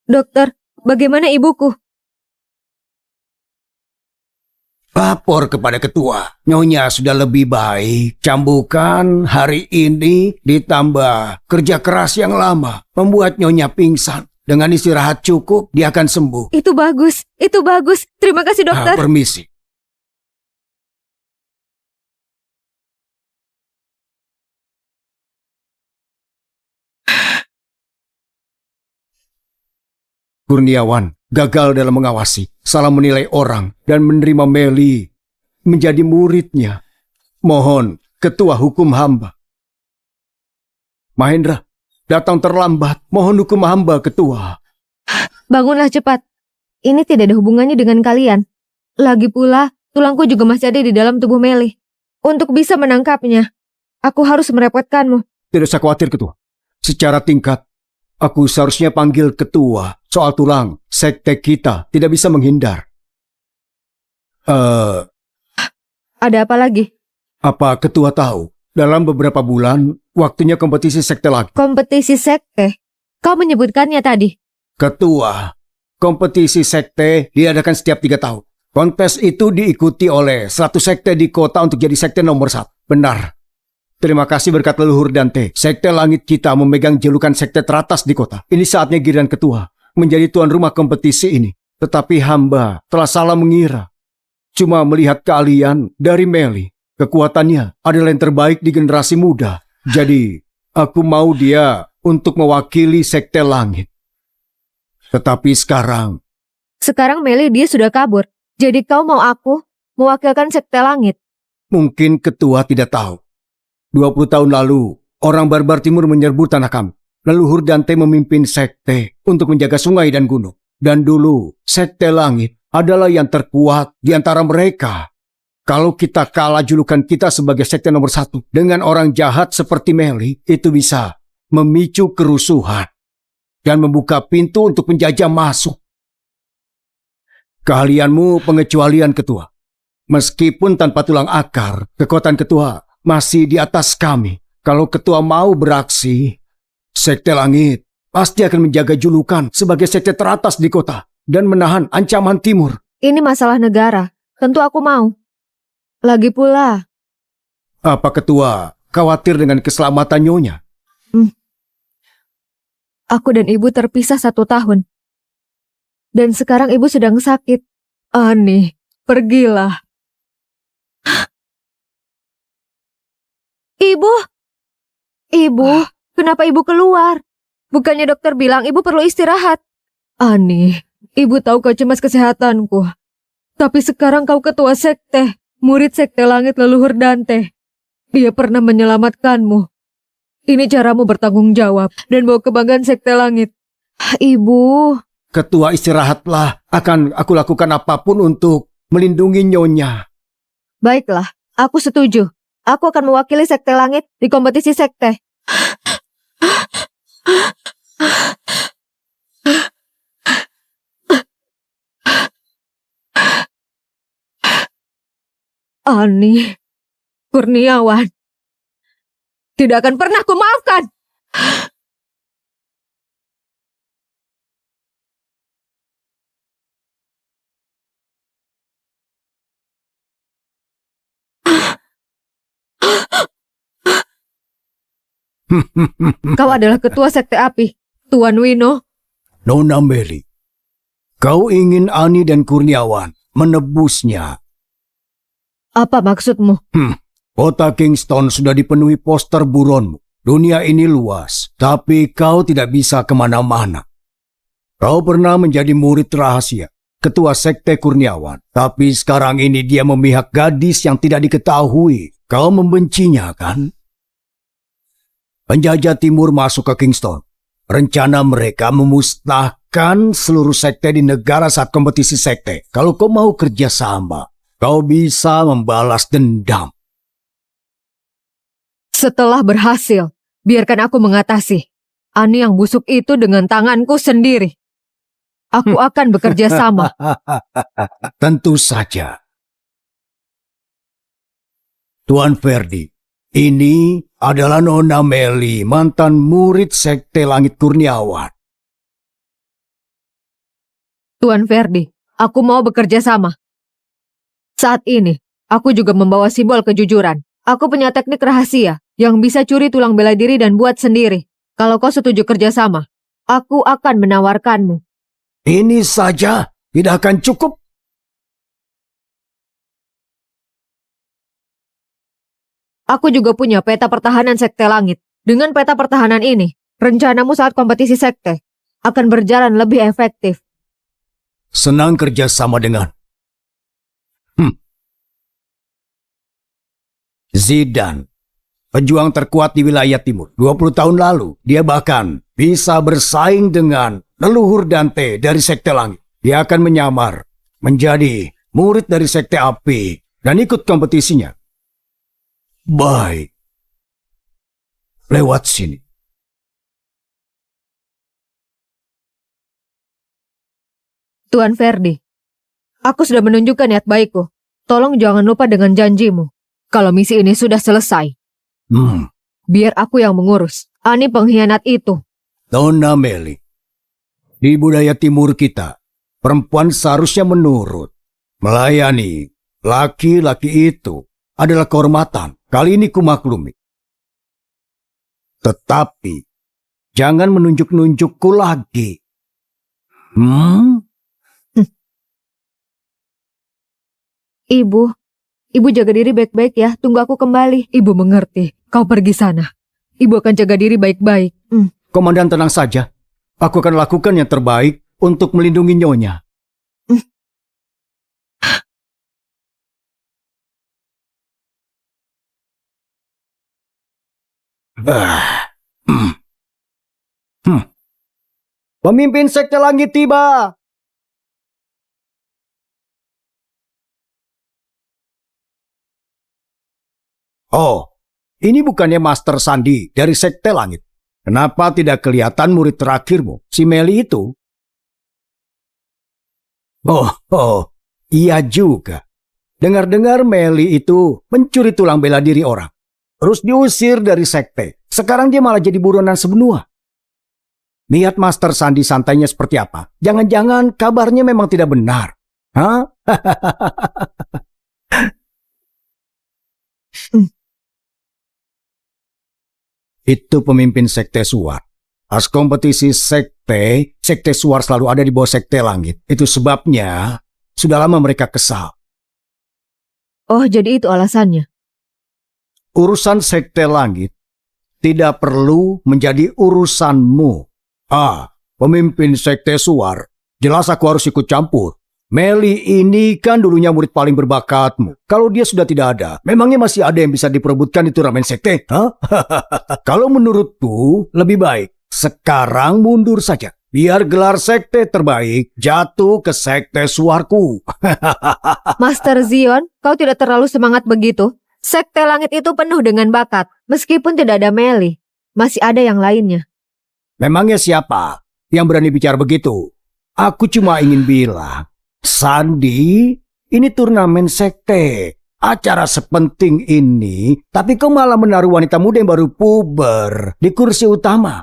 Dokter, bagaimana ibuku? Lapor kepada ketua. Nyonya sudah lebih baik. Cambukan hari ini ditambah kerja keras yang lama membuat Nyonya pingsan. Dengan istirahat cukup, dia akan sembuh. Itu bagus, itu bagus. Terima kasih dokter. Permisi. Kurniawan gagal dalam mengawasi, salah menilai orang, dan menerima Meli menjadi muridnya. Mohon ketua hukum hamba. Mahendra, datang terlambat. Mohon hukum hamba, ketua. Bangunlah cepat. Ini tidak ada hubungannya dengan kalian. Lagi pula, tulangku juga masih ada di dalam tubuh Meli. Untuk bisa menangkapnya, aku harus merepotkanmu. Tidak usah khawatir, Ketua. Secara tingkat, aku seharusnya panggil Ketua soal tulang. Sekte kita tidak bisa menghindar. Ada apa lagi? Apa Ketua tahu? Dalam beberapa bulan, waktunya kompetisi sekte lagi. Kompetisi sekte? Kau menyebutkannya tadi. Ketua, kompetisi sekte diadakan setiap 3 tahun. Kontes itu diikuti oleh 100 sekte di kota untuk jadi sekte nomor 1. Benar. Terima kasih berkat leluhur Dante. Sekte langit kita memegang julukan sekte teratas di kota. Ini saatnya giliran Ketua menjadi tuan rumah kompetisi ini. Tetapi hamba telah salah mengira. Cuma melihat keahlian dari Meli. Kekuatannya adalah yang terbaik di generasi muda. Jadi, aku mau dia untuk mewakili sekte langit. Tetapi sekarang, Meli dia sudah kabur. Jadi kau mau aku mewakilkan sekte langit? mungkin Ketua tidak tahu. 20 tahun lalu, orang barbar timur menyerbu tanah kami. Leluhur Dante memimpin sekte untuk menjaga sungai dan gunung. Dan dulu, sekte langit adalah yang terkuat di antara mereka. Kalau kita kalah julukan kita sebagai sekte nomor 1 dengan orang jahat seperti Meli, itu bisa memicu kerusuhan dan membuka pintu untuk penjajah masuk. Keahlianmu pengecualian, Ketua. Meskipun tanpa tulang akar, kekuatan Ketua masih di atas kami. Kalau Ketua mau beraksi, sekte langit pasti akan menjaga julukan sebagai sekte teratas di kota dan menahan ancaman timur. Ini masalah negara. Tentu aku mau. Lagi pula, Apa Ketua khawatir dengan keselamatan Nyonya? aku dan ibu terpisah 1 tahun. Dan sekarang ibu sedang sakit. Ani, pergilah. Ibu! Ibu, kenapa ibu keluar? Bukannya dokter bilang ibu perlu istirahat. Ani, ibu tahu kau cemas kesehatanku. Tapi sekarang kau ketua sekte, murid sekte langit leluhur Dante. Dia pernah menyelamatkanmu. Ini caramu bertanggung jawab dan bawa kebanggaan sekte langit. Ibu, Ketua istirahatlah, akan aku lakukan apapun untuk melindungi Nyonya. baiklah, aku setuju. Aku akan mewakili sekte langit di kompetisi sekte. Ani, Kurniawan, tidak akan pernah kumaafkan. Kau adalah ketua sekte api, Tuan Wino. Nona Meli, kau ingin Ani dan Kurniawan menebusnya. Apa maksudmu? Kota Kingston sudah dipenuhi poster buronmu. Dunia ini luas, tapi kau tidak bisa kemana-mana. Kau pernah menjadi murid rahasia, ketua sekte Kurniawan. Tapi sekarang ini dia memihak gadis yang tidak diketahui. Kau membencinya, kan? Penjajah timur masuk ke Kingston. Rencana mereka memusnahkan seluruh sekte di negara saat kompetisi sekte. Kalau kau mau kerjasama, kau bisa membalas dendam. Setelah berhasil, biarkan aku mengatasi Ani yang busuk itu dengan tanganku sendiri. Aku akan bekerja sama. Tentu saja. Tuan Ferdi, ini adalah Nona Meli, mantan murid sekte Langit Kurniawan. Tuan Ferdi, aku mau bekerja sama. Saat ini, aku juga membawa simbol kejujuran. Aku punya teknik rahasia yang bisa curi tulang bela diri dan buat sendiri. Kalau kau setuju kerjasama, aku akan menawarkanmu. Ini saja tidak akan cukup. Aku juga punya peta pertahanan sekte langit. Dengan peta pertahanan ini, rencanamu saat kompetisi sekte akan berjalan lebih efektif. Senang kerjasama dengan Zidane, pejuang terkuat di wilayah timur. 20 tahun lalu, dia bahkan bisa bersaing dengan leluhur Dante dari sekte langit. Dia akan menyamar menjadi murid dari sekte api dan ikut kompetisinya. Baik. lewat sini. Tuan Ferdi, aku sudah menunjukkan niat baikku. Tolong jangan lupa dengan janjimu. Kalau misi ini sudah selesai, biar aku yang mengurus Ani pengkhianat itu. Nona Meli, di budaya timur kita, perempuan seharusnya menurut. Melayani laki-laki itu adalah kehormatan. Kali ini kumaklumi. Tetapi, jangan menunjuk-nunjukku lagi. Ibu jaga diri baik-baik ya. Tunggu aku kembali. Ibu mengerti. Kau pergi sana. Ibu akan jaga diri baik-baik. Komandan tenang saja. Aku akan lakukan yang terbaik untuk melindungi Nyonya. Pemimpin Sekte Langit tiba. Oh, ini bukannya Master Sandi dari Sekte Langit. Kenapa tidak kelihatan murid terakhirmu, si Meli itu? Oh, iya juga. Dengar-dengar Meli itu mencuri tulang bela diri orang. Terus diusir dari sekte. Sekarang dia malah jadi buronan sebenua. Lihat Master Sandi santainya seperti apa. Jangan-jangan kabarnya memang tidak benar. Hah? Itu pemimpin Sekte Suar. Pas kompetisi Sekte Suar selalu ada di bawah Sekte Langit. Itu sebabnya sudah lama mereka kesal. Oh, jadi itu alasannya. Urusan Sekte Langit tidak perlu menjadi urusanmu. Pemimpin Sekte Suar, jelas aku harus ikut campur. Meli ini kan dulunya murid paling berbakatmu. Kalau dia sudah tidak ada, memangnya masih ada yang bisa diperebutkan di turnamen sekte? Kalau menurutku, lebih baik sekarang mundur saja. Biar gelar sekte terbaik jatuh ke Sekte Suarku. Master Zion, kau tidak terlalu semangat begitu. Sekte Langit itu penuh dengan bakat. Meskipun tidak ada Meli, masih ada yang lainnya. Memangnya siapa yang berani bicara begitu? Aku cuma ingin bilang, Sandi, ini turnamen sekte. Acara sepenting ini, tapi kau malah menaruh wanita muda yang baru puber di kursi utama.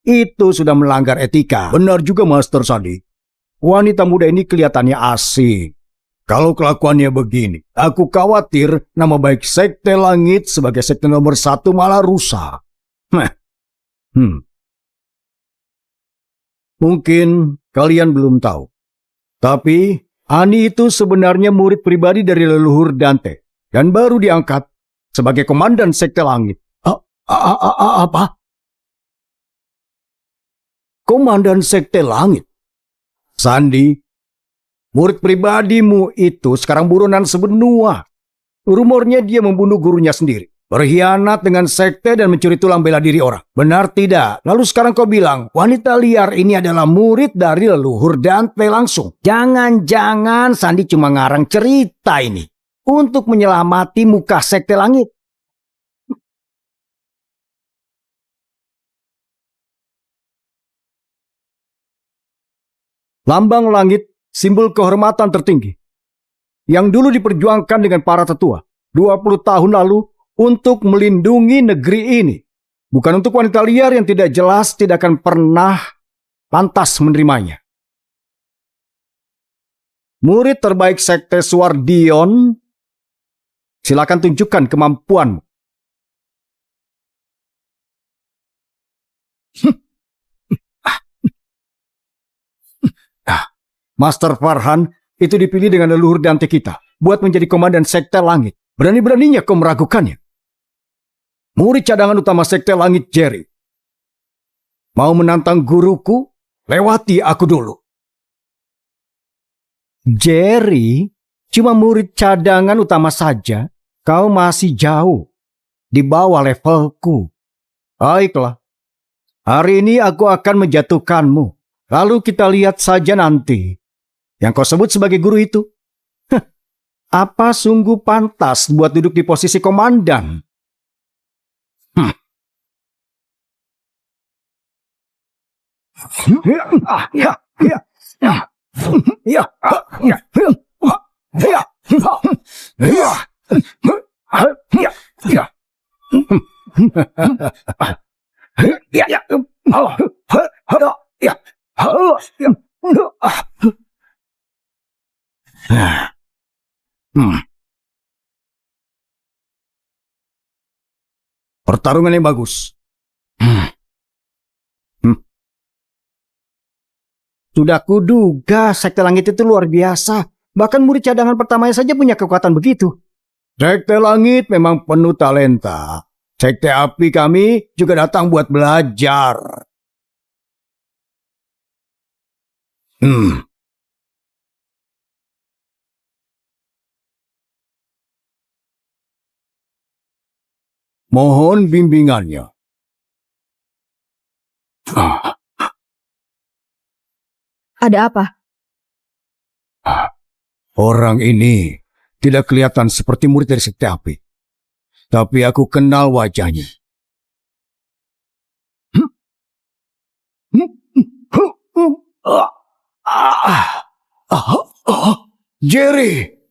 Itu sudah melanggar etika. Benar juga Master Sandi. Wanita muda ini kelihatannya asing. Kalau kelakuannya begini, aku khawatir nama baik Sekte Langit sebagai sekte nomor 1 malah rusak. Mungkin kalian belum tahu. Tapi Ani itu sebenarnya murid pribadi dari leluhur Dante. Dan baru diangkat sebagai komandan Sekte Langit. Apa? Komandan Sekte Langit? Sandi, murid pribadimu itu sekarang buronan sebenua. Rumornya dia membunuh gurunya sendiri. Berkhianat dengan sekte dan mencuri tulang bela diri orang. Benar tidak? Lalu sekarang kau bilang, wanita liar ini adalah murid dari leluhur Dante langsung. Jangan-jangan Sandi cuma ngarang cerita ini untuk menyelamati muka Sekte Langit. Lambang langit, simbol kehormatan tertinggi. Yang dulu diperjuangkan dengan para tetua 20 tahun lalu untuk melindungi negeri ini. Bukan untuk wanita liar yang tidak jelas tidak akan pernah pantas menerimanya. Murid terbaik Sekte Suar Dion, silakan tunjukkan kemampuanmu. Master Farhan itu dipilih dengan leluhur Dante kita buat menjadi komandan Sekte Langit. Berani-beraninya kau meragukannya. Murid cadangan utama Sekte Langit Jerry. Mau menantang guruku? Lewati aku dulu. Jerry cuma murid cadangan utama saja. Kau masih jauh di bawah levelku. Baiklah. Hari ini aku akan menjatuhkanmu. Lalu kita lihat saja nanti. Yang kau sebut sebagai guru itu. Apa sungguh pantas buat duduk di posisi komandan? Pertarungan yang bagus. Sudah kuduga Sekte Langit itu luar biasa. Bahkan murid cadangan pertamanya saja punya kekuatan begitu. Sekte Langit memang penuh talenta. Sekte Api kami juga datang buat belajar. Mohon bimbingannya. Ada apa? Orang ini tidak kelihatan seperti murid dari Sekte Api. Tapi aku kenal wajahnya. Jerry!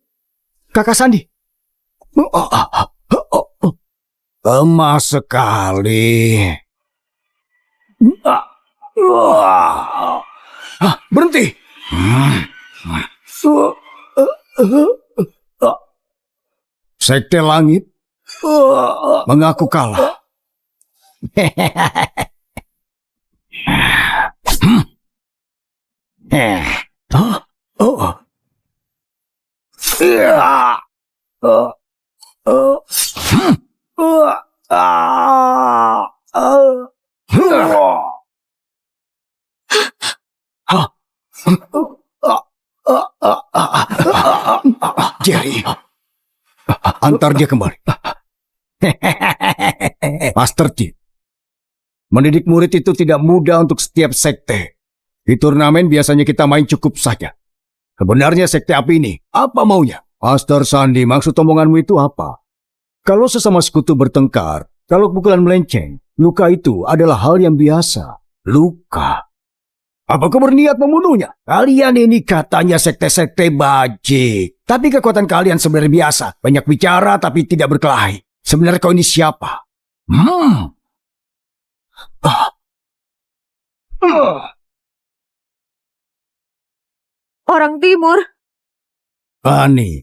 Kakak Sandi, Lemah sekali. Berhenti! Sekte Langit mengaku kalah. Jerry, antar dia kembali. Master Chief, mendidik murid itu tidak mudah untuk setiap sekte. Di turnamen biasanya kita main cukup saja. Sebenarnya Sekte Api ini, apa maunya? Master Sandi, maksud omonganmu itu apa? Kalau sesama sekutu bertengkar, kalau pukulan melenceng, luka itu adalah hal yang biasa. Luka. Apa kau berniat membunuhnya? Kalian ini katanya sekte-sekte bajik. Tapi kekuatan kalian sebenarnya biasa. Banyak bicara tapi tidak berkelahi. Sebenarnya kau ini siapa? Orang timur. Ani,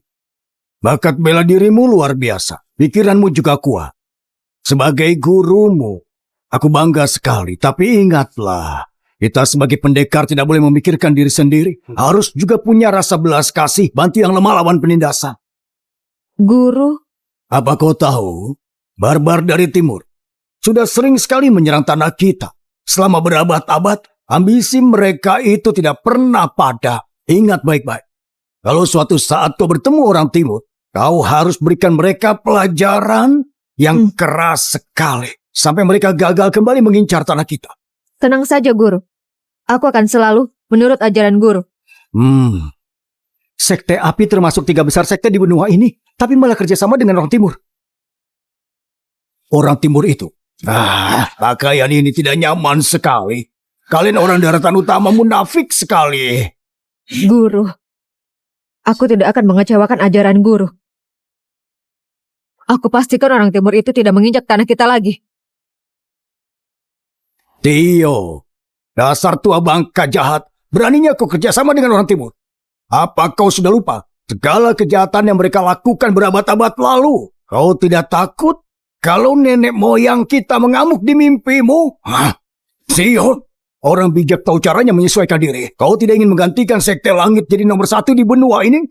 bakat bela dirimu luar biasa. Pikiranmu juga kuat. Sebagai gurumu, aku bangga sekali. Tapi ingatlah, kita sebagai pendekar tidak boleh memikirkan diri sendiri. Harus juga punya rasa belas kasih, bantu yang lemah lawan penindasan. Guru. Apa kau tahu, barbar dari timur sudah sering sekali menyerang tanah kita. Selama berabad-abad, ambisi mereka itu tidak pernah padam. Ingat baik-baik. Kalau suatu saat kau bertemu orang timur, kau harus berikan mereka pelajaran yang keras sekali. Sampai mereka gagal kembali mengincar tanah kita. Tenang saja, Guru. Aku akan selalu menurut ajaran Guru. Sekte Api termasuk 3 besar sekte di benua ini, tapi malah kerjasama dengan orang timur. Orang timur itu? Pakaian ini tidak nyaman sekali. Kalian orang daratan utama munafik sekali. Guru, aku tidak akan mengecewakan ajaran Guru. Aku pastikan orang timur itu tidak menginjak tanah kita lagi. Tio, dasar tua bangka jahat. Beraninya kau kerjasama dengan orang timur. Apa kau sudah lupa segala kejahatan yang mereka lakukan berabad-abad lalu? Kau tidak takut kalau nenek moyang kita mengamuk di mimpimu? Tio, orang bijak tahu caranya menyesuaikan diri. Kau tidak ingin menggantikan Sekte Langit jadi nomor 1 di benua ini?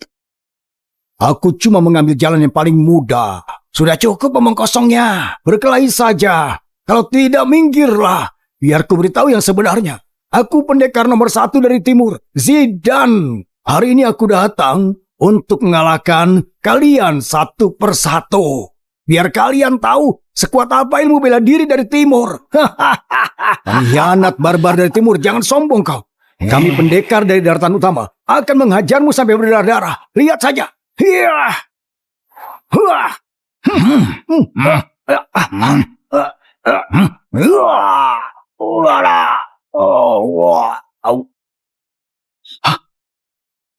Aku cuma mengambil jalan yang paling mudah. Sudah cukup omong kosongnya. Berkelahi saja. Kalau tidak, minggirlah. Biar ku beritahu yang sebenarnya. Aku pendekar nomor 1 dari timur, Zidan. Hari ini aku datang untuk mengalahkan kalian satu persatu. Biar kalian tahu sekuat apa ilmu bela diri dari timur. Pengkhianat barbar dari timur, jangan sombong kau. Kami pendekar dari daratan utama akan menghajarmu sampai berdarah-darah. Lihat saja.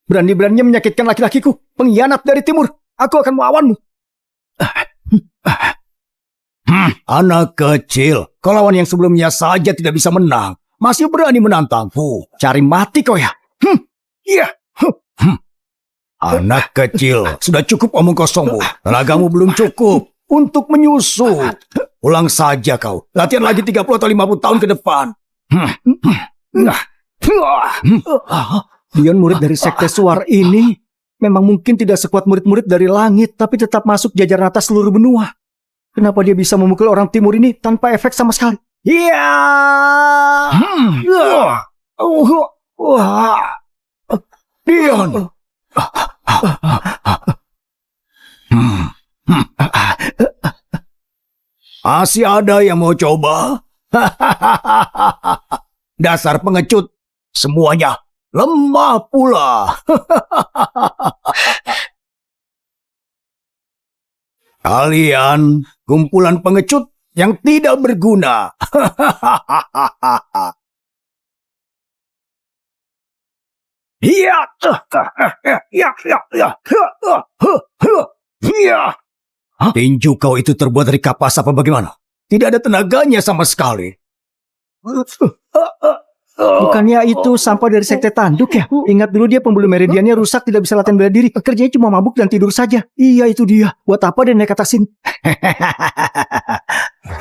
Berani-beraninya menyakitkan laki-lakiku, pengkhianat dari timur. Aku akan melawanmu. Anak kecil, kau lawan yang sebelumnya saja tidak bisa menang. Masih berani menantangku. Cari mati kau ya. Iya. Anak kecil, sudah cukup omong kosongmu. Tenagamu belum cukup untuk menyusul. Ulang saja kau. Latihan lagi 30 atau 50 tahun ke depan. Dion murid dari Sekte Suar ini memang mungkin tidak sekuat murid-murid dari langit, tapi tetap masuk jajaran atas seluruh benua. Kenapa dia bisa memukul orang timur ini tanpa efek sama sekali? Iya. Dion. Masih ada yang mau coba? Dasar pengecut. Semuanya lemah pula. Kalian kumpulan pengecut yang tidak berguna. Tinju kau itu terbuat dari kapas apa bagaimana? Tidak ada tenaganya sama sekali. Bukannya itu sampah dari Sekte Tanduk ya? Ingat dulu dia pembuluh meridiannya rusak, tidak bisa latihan bela diri. Kerjanya cuma mabuk dan tidur saja. Iya, itu dia. Buat apa dia naik ke atas sini?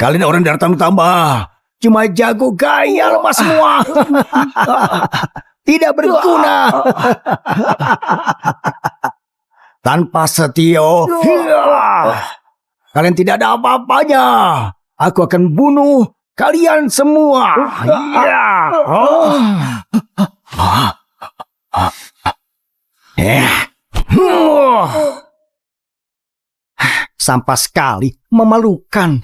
Kalian orang daratan utama. Cuma jago gaya lemah semua. Tidak berguna. Tanpa Setio, kalian tidak ada apa-apanya. Aku akan bunuh kalian semua. Sampah sekali, memalukan.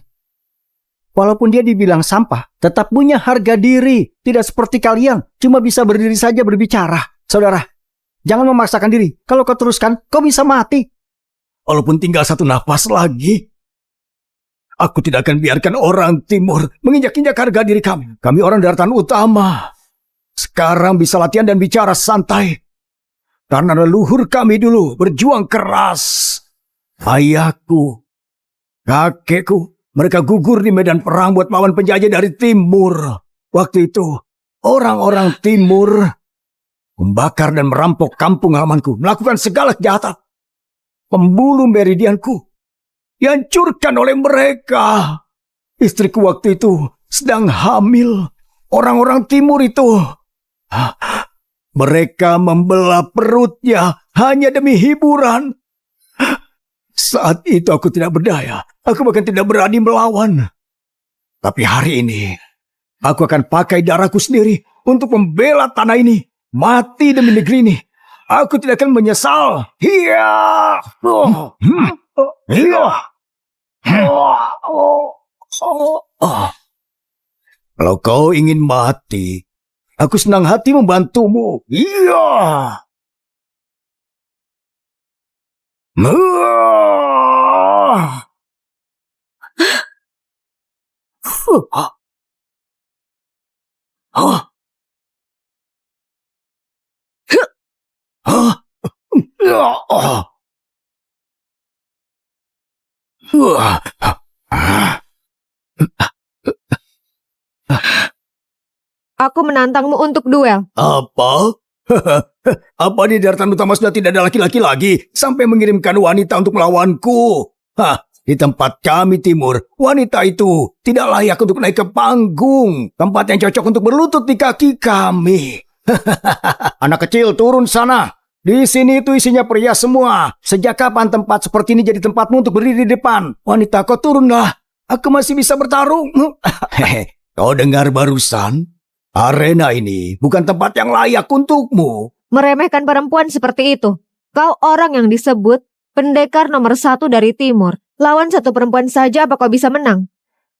Walaupun dia dibilang sampah, tetap punya harga diri. Tidak seperti kalian, cuma bisa berdiri saja berbicara. Saudara, jangan memaksakan diri. Kalau kau teruskan, kau bisa mati. Walaupun tinggal satu nafas lagi, aku tidak akan biarkan orang timur menginjak-injak harga diri kami. Kami orang daratan utama. Sekarang bisa latihan dan bicara santai. Karena leluhur kami dulu berjuang keras. Ayahku, kakekku, mereka gugur di medan perang buat melawan penjajah dari timur. Waktu itu, orang-orang timur membakar dan merampok kampung halamanku, melakukan segala kejahatan. Pembuluh meridianku dihancurkan oleh mereka. Istriku waktu itu sedang hamil. Orang-orang timur itu, mereka membelah perutnya hanya demi hiburan. Saat itu aku tidak berdaya. Aku bahkan tidak berani melawan. Tapi hari ini, aku akan pakai darahku sendiri untuk membela tanah ini. Mati demi negeri ini. Aku tidak akan menyesal. Iya. Kalau kau ingin mati, aku senang hati membantumu. Iya. Aku menantangmu untuk duel. Apa? Apa di daratan utama sudah tidak ada laki-laki lagi sampai mengirimkan wanita untuk melawanku? Hah, di tempat kami timur, wanita itu tidak layak untuk naik ke panggung. Tempat yang cocok untuk berlutut di kaki kami. Anak kecil, turun sana. Di sini itu isinya pria semua. Sejak kapan tempat seperti ini jadi tempatmu untuk berdiri di depan? Wanita, kau turunlah. Aku masih bisa bertarung. Kau dengar barusan? Arena ini bukan tempat yang layak untukmu. Meremehkan perempuan seperti itu. Kau orang yang disebut pendekar nomor 1 dari timur. Lawan satu perempuan saja apa kau bisa menang?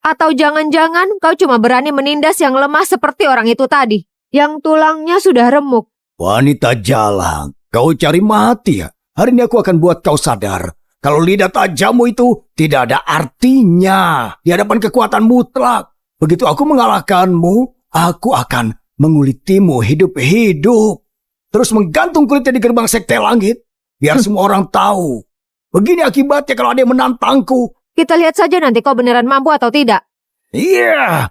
Atau jangan-jangan kau cuma berani menindas yang lemah seperti orang itu tadi, yang tulangnya sudah remuk. Wanita jalang, kau cari mati ya? Hari ini aku akan buat kau sadar. Kalau lidah tajammu itu tidak ada artinya di hadapan kekuatan mutlak. Begitu aku mengalahkanmu, aku akan mengulitimu hidup-hidup, terus menggantung kulitnya di gerbang sekte langit, biar semua orang tahu. Begini akibatnya kalau ada yang menantangku. Kita lihat saja nanti kau beneran mampu atau tidak. Iya.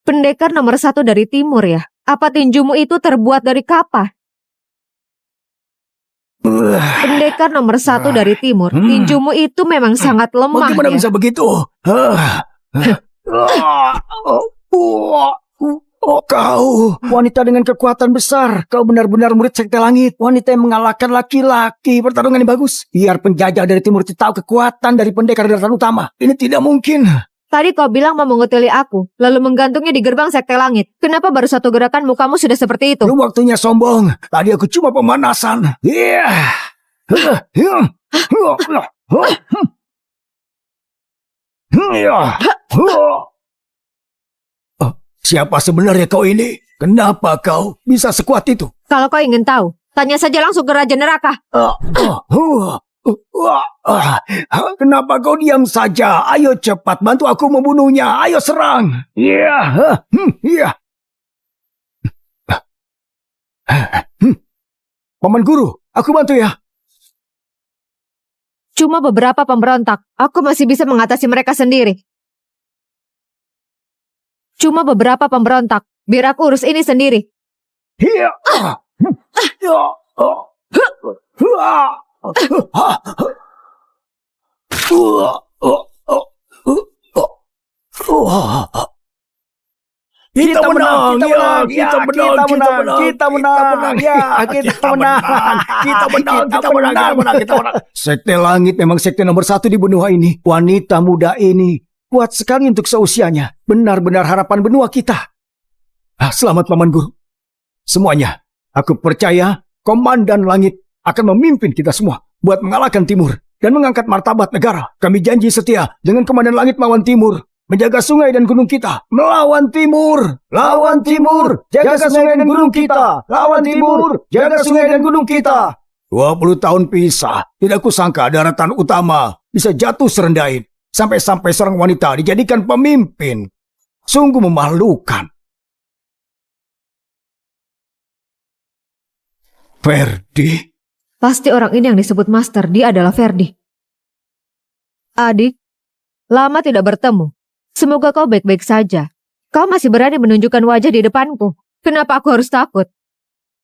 Pendekar nomor 1 dari timur ya? Apa tinjumu itu terbuat dari kapas? Pendekar nomor 1 dari timur, tinjumu itu memang sangat lemah Bagaimana ya. bisa begitu? Kau wanita dengan kekuatan besar. Kau benar-benar murid sekte langit. Wanita yang mengalahkan laki-laki. Pertarungan yang bagus. Biar penjajah dari timur itu tahu kekuatan dari pendekar daratan utama. Ini tidak mungkin. Tadi kau bilang mau mengutili aku, lalu menggantungnya di gerbang sekte langit. Kenapa baru satu gerakan mukamu sudah seperti itu? Belum waktunya sombong. Tadi aku cuma pemanasan. Siapa sebenarnya kau ini? Kenapa kau bisa sekuat itu? Kalau kau ingin tahu, tanya saja langsung ke Raja Neraka. Kenapa kau diam saja? Ayo cepat bantu aku membunuhnya. Ayo serang. Iya. Paman Guru, aku bantu ya. Cuma beberapa pemberontak, aku masih bisa mengatasi mereka sendiri. Cuma beberapa pemberontak, biar aku urus ini sendiri. Iya. Kita menang, kita menang. Sekte langit memang sekte nomor 1 di benua ini. Wanita muda ini kuat sekali untuk seusianya. Benar-benar harapan benua kita. Selamat Paman Guru. Semuanya, aku percaya Komandan Langit akan memimpin kita semua buat mengalahkan Timur dan mengangkat martabat negara. Kami janji setia dengan Komandan Langit melawan Timur. Menjaga sungai dan gunung kita. Melawan Timur. Lawan Timur. Jaga sungai dan gunung kita. Lawan Timur. Jaga sungai dan gunung kita. 20 tahun pisah. Tidak kusangka daratan utama bisa jatuh serendah ini. Sampai-sampai seorang wanita dijadikan pemimpin. Sungguh memalukan. Ferdi. Pasti orang ini yang disebut Master, dia adalah Ferdi. Adik, lama tidak bertemu. Semoga kau baik-baik saja. Kau masih berani menunjukkan wajah di depanku. Kenapa aku harus takut?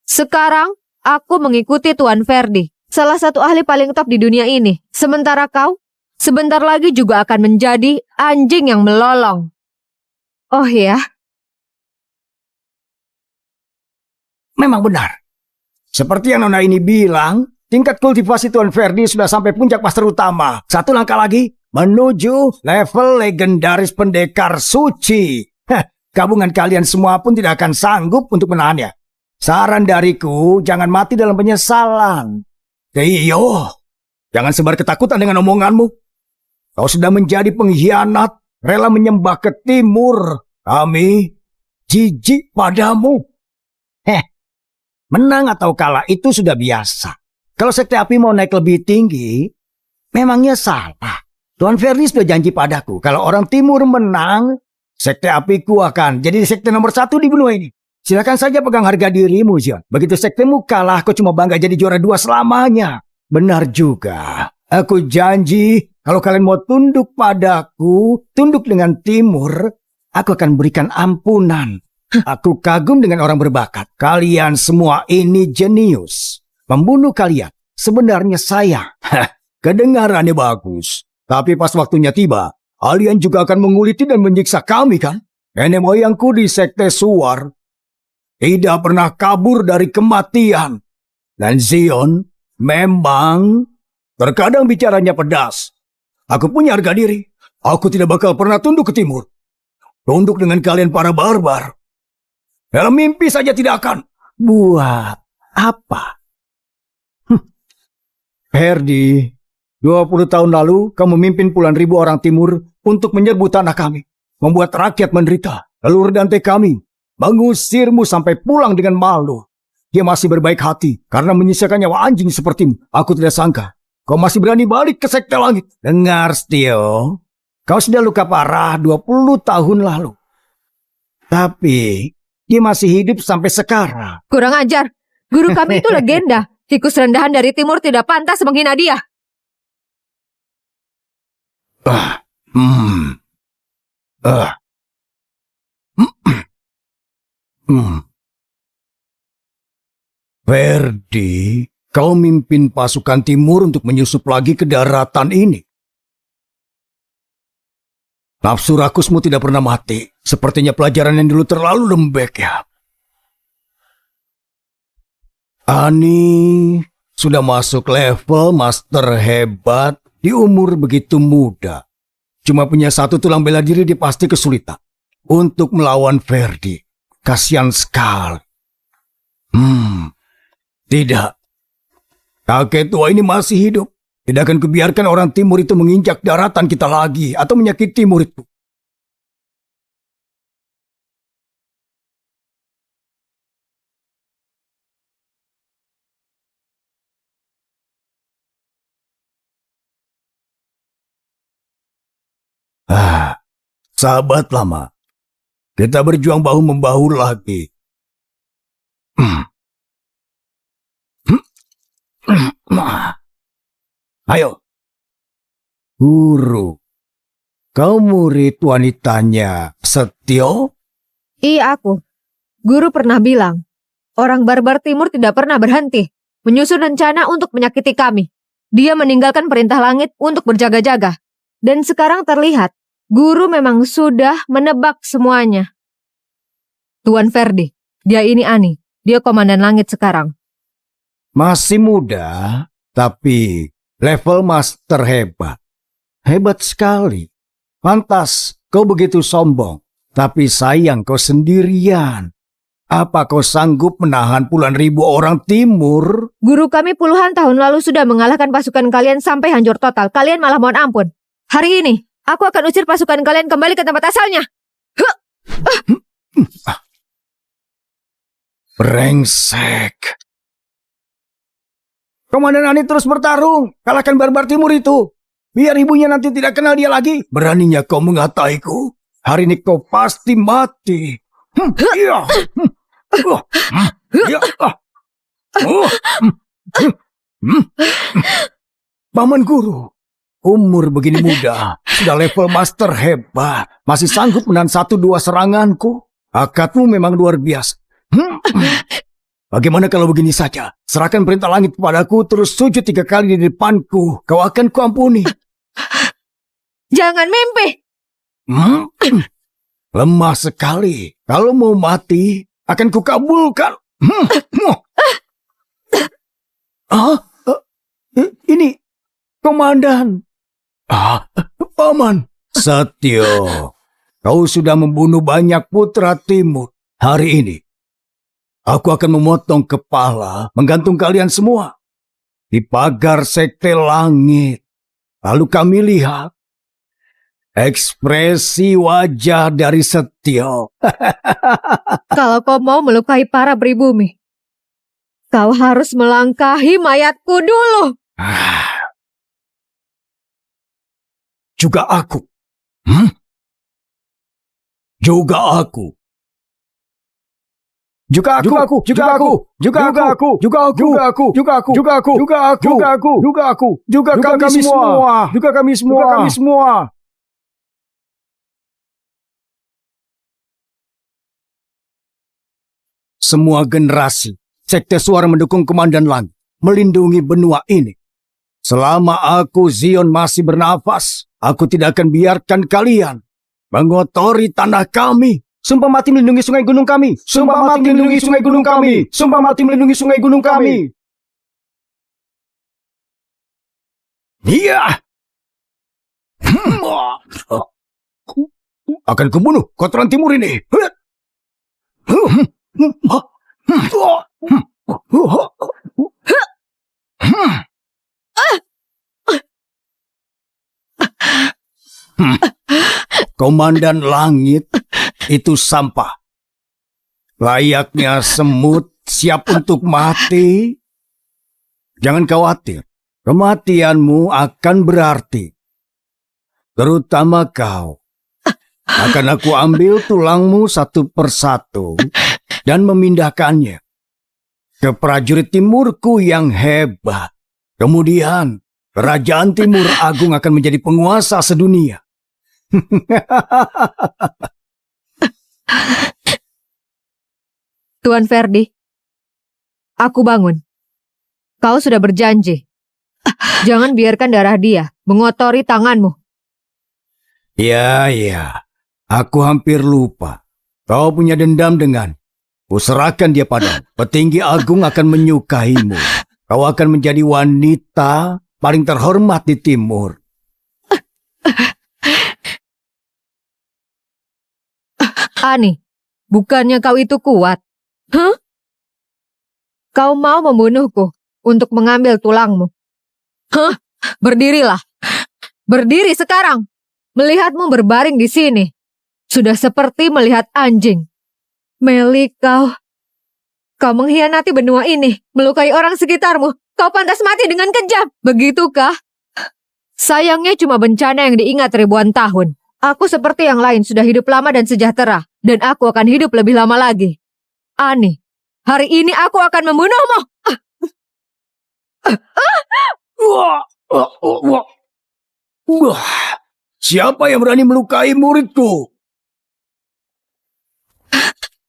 Sekarang, aku mengikuti Tuan Ferdi, salah satu ahli paling top di dunia ini. Sementara kau, sebentar lagi juga akan menjadi anjing yang melolong. Oh ya? Memang benar. Seperti yang Nona ini bilang, tingkat kultivasi Tuan Ferdi sudah sampai puncak master utama. Satu langkah lagi, menuju level legendaris pendekar suci. Gabungan kalian semua pun tidak akan sanggup untuk menahannya. Saran dariku, jangan mati dalam penyesalan. Iyo, jangan sebar ketakutan dengan omonganmu. Kau sudah menjadi pengkhianat, rela menyembah ke Timur. Kami jijik padamu. Menang atau kalah itu sudah biasa. Kalau sekte api mau naik lebih tinggi, memangnya salah. Tuan Ferdi sudah janji padaku, kalau orang Timur menang, sekte apiku akan jadi sekte nomor 1 di benua ini. Silakan saja pegang harga dirimu, Zion. Begitu sektemu kalah, kau cuma bangga jadi juara 2 selamanya. Benar juga. Aku janji, kalau kalian mau tunduk padaku, tunduk dengan Timur, aku akan berikan ampunan. Aku kagum dengan orang berbakat. Kalian semua ini jenius. Membunuh kalian sebenarnya saya. Kedengarannya bagus. Tapi pas waktunya tiba, kalian juga akan menguliti dan menyiksa kami kan? Nenek moyangku di sekte Suar tidak pernah kabur dari kematian. Dan Zion memang terkadang bicaranya pedas. Aku punya harga diri. Aku tidak bakal pernah tunduk ke Timur. Tunduk dengan kalian para barbar. Dalam mimpi saja tidak akan. Buat apa? Ferdi, 20 tahun lalu kamu memimpin puluhan ribu orang Timur untuk menyerbu tanah kami. Membuat rakyat menderita. Leluhur Dante kami mengusirmu sampai pulang dengan malu. Dia masih berbaik hati karena menyisakan nyawa anjing sepertimu. Aku tidak sangka Kau masih berani balik ke Sekte Langit? Dengar, Setio. Kau sudah luka parah 20 tahun lalu. Tapi dia masih hidup sampai sekarang. Kurang ajar. Guru kami itu legenda. Tikus rendahan dari timur tidak pantas menghina dia. Ah, hmm. Ah. Ferdi, kau mimpin pasukan timur untuk menyusup lagi ke daratan ini. Nafsu rakusmu tidak pernah mati. Sepertinya pelajaran yang dulu terlalu lembek ya. Ani sudah masuk level master hebat di umur begitu muda. Cuma punya satu tulang bela diri, dia pasti kesulitan untuk melawan Ferdi. Kasihan sekali. Tidak. Kakek tua ini masih hidup. Tidak akan kubiarkan orang timur itu menginjak daratan kita lagi atau menyakiti muridku. Sahabat lama. Kita berjuang bahu-membahu lagi. Ayo. Guru. Kau murid wanitanya Setio? Iya, aku. Guru pernah bilang, orang barbar timur tidak pernah berhenti menyusun rencana untuk menyakiti kami. Dia meninggalkan perintah langit untuk berjaga-jaga. Dan sekarang terlihat, guru memang sudah menebak semuanya. Tuan Ferdi, dia ini Ani. Dia komandan langit sekarang. Masih muda, tapi level master hebat. Hebat sekali. Pantas kau begitu sombong. Tapi sayang kau sendirian. Apa kau sanggup menahan puluhan ribu orang timur? Guru kami puluhan tahun lalu sudah mengalahkan pasukan kalian sampai hancur total. Kalian malah mohon ampun. Hari ini, aku akan usir pasukan kalian kembali ke tempat asalnya. Brengsek. Komandan Ani terus bertarung. Kalahkan barbar timur itu. Biar ibunya nanti tidak kenal dia lagi. Beraninya kau mengataiku. Hari ini kau pasti mati. Iya. Paman Guru, umur begini muda, sudah level master hebat, masih sanggup menahan 1-2 seranganku. Akadmu memang luar biasa. Bagaimana kalau begini saja? Serahkan perintah langit kepadaku, terus sujud 3 kali di depanku. Kau akan kuampuni. Jangan mimpi. Lemah sekali. Kalau mau mati, akan kukabulkan. Ini, komandan. Paman. Setio, kau sudah membunuh banyak putra timur. Hari ini, aku akan memotong kepala, menggantung kalian semua di pagar Sekte Langit. Lalu kami lihat ekspresi wajah dari Setio. Kalau kau mau melukai para pribumi, kau harus melangkahi mayatku dulu. Juga aku. Juga aku. Juga aku, juga aku, juga aku, juga aku, juga aku, juga aku, juga aku, juga aku, juga aku, juga aku, juga kami semua, juga kami semua, juga kami semua. Semua generasi Sekte Suara mendukung Komandan Langit, melindungi benua ini. Selama aku Zion masih bernafas, aku tidak akan biarkan kalian mengotori tanah kami. Sumpah mati melindungi sungai gunung kami. Sumpah mati melindungi sungai gunung kami. Sumpah mati melindungi sungai gunung kami. Iya. Akan kubunuh kotoran timur ini. Komandan Langit itu sampah. Layaknya semut siap untuk mati. Jangan khawatir. kematianmu akan berarti. Terutama kau. Akan aku ambil tulangmu satu persatu dan memindahkannya ke prajurit timurku yang hebat. Kemudian, kerajaan Timur Agung akan menjadi penguasa sedunia. Tuan Ferdi, aku bangun. Kau sudah berjanji. Jangan biarkan darah dia mengotori tanganmu. Ya, aku hampir lupa. Kau punya dendam dengan. Kuserahkan dia padamu. Petinggi Agung akan menyukaimu. Kau akan menjadi wanita paling terhormat di Timur. Ani, bukannya kau itu kuat? Hah? Kau mau membunuhku untuk mengambil tulangmu? Hah? Berdirilah. Berdiri sekarang. Melihatmu berbaring di sini. Sudah seperti melihat anjing. Meli, kau mengkhianati benua ini, melukai orang sekitarmu. Kau pantas mati dengan kejam. Begitukah? Sayangnya cuma bencana yang diingat ribuan tahun. Aku seperti yang lain sudah hidup lama dan sejahtera. Dan aku akan hidup lebih lama lagi. Ani, hari ini aku akan membunuhmu. Siapa yang berani melukai muridku?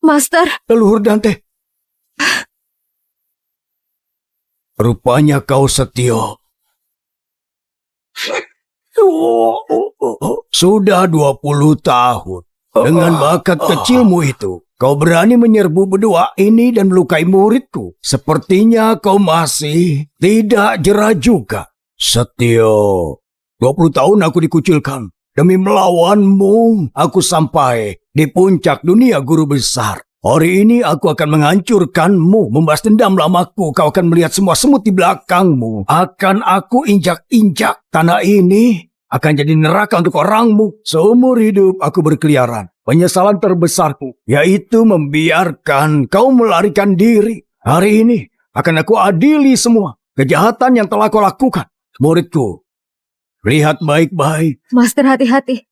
Master, Leluhur Dante. Rupanya kau Setio. Sudah 20 tahun. Dengan bakat kecilmu itu, kau berani menyerbu berdua ini dan melukai muridku. Sepertinya kau masih tidak jera juga. Setio, 20 tahun aku dikucilkan. Demi melawanmu, aku sampai di puncak dunia guru besar. Hari ini aku akan menghancurkanmu, membahas dendam lamaku. Kau akan melihat semua semut di belakangmu. Akan aku injak-injak. Tanah ini akan jadi neraka untuk orangmu. Seumur hidup aku berkeliaran. Penyesalan terbesarku, yaitu membiarkan kau melarikan diri. Hari ini akan aku adili semua kejahatan yang telah kau lakukan. Muridku, lihat baik-baik. Master hati-hati.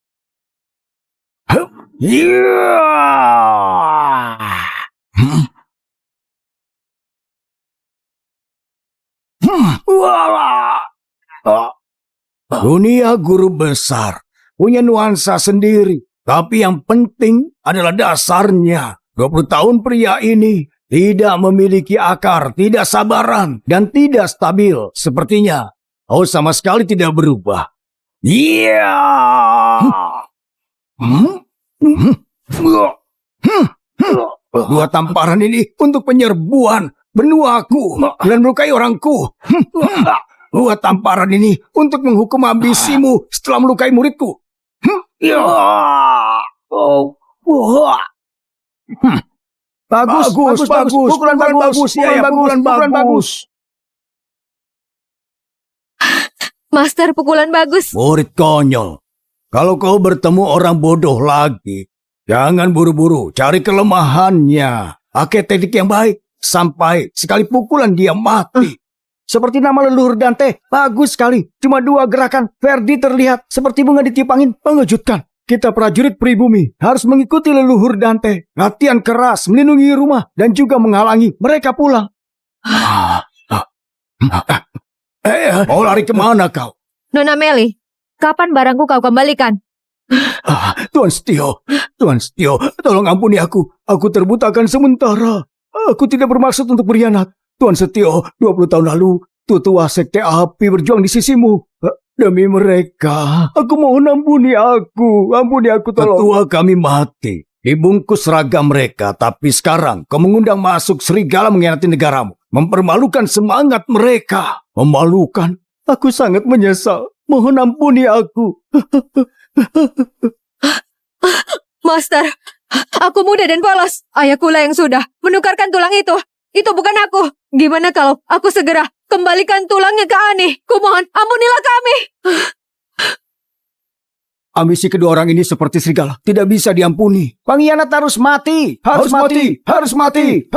Dunia guru besar punya nuansa sendiri, tapi yang penting adalah dasarnya. 20 tahun pria ini tidak memiliki akar, tidak sabaran, dan tidak stabil. Sepertinya kau sama sekali tidak berubah. Iya. Dua tamparan ini untuk penyerbuan benuaku dan melukai orangku. Dua tamparan ini untuk menghukum ambisimu setelah melukai muridku. Bagus. Pukulan bagus. Master, pukulan bagus. Murid konyol. Kalau kau bertemu orang bodoh lagi, jangan buru-buru cari kelemahannya. Pakai teknik yang baik sampai sekali pukulan dia mati. Seperti nama leluhur Dante, bagus sekali. Cuma 2 gerakan, Ferdi terlihat seperti bunga ditiup angin. Mengejutkan. Kita prajurit pribumi harus mengikuti leluhur Dante. Latihan keras, melindungi rumah, dan juga menghalangi mereka pulang. Mau lari kemana kau? Nona Meli, kapan barangku kau kembalikan? Tuan Setio, tolong ampuni aku. Aku terbutakan sementara. Aku tidak bermaksud untuk berkhianat. Tuan Setio, 20 tahun lalu, tua sekte api berjuang di sisimu. Demi mereka, aku mohon ampuni aku. Ampuni aku, tolong. Tetua kami mati, dibungkus seragam mereka. Tapi sekarang, kau mengundang masuk serigala mengkhianati negaramu. Mempermalukan semangat mereka. Memalukan. Aku sangat menyesal. Mohon ampuni aku. Master, aku muda dan polos. Ayahkulah yang sudah menukarkan tulang itu. Itu bukan aku. Gimana kalau aku segera kembalikan tulangnya ke Ani? Kumohon, ampunilah kami. Ambisi kedua orang ini seperti serigala. Tidak bisa diampuni. Pengkhianat harus mati. Harus mati.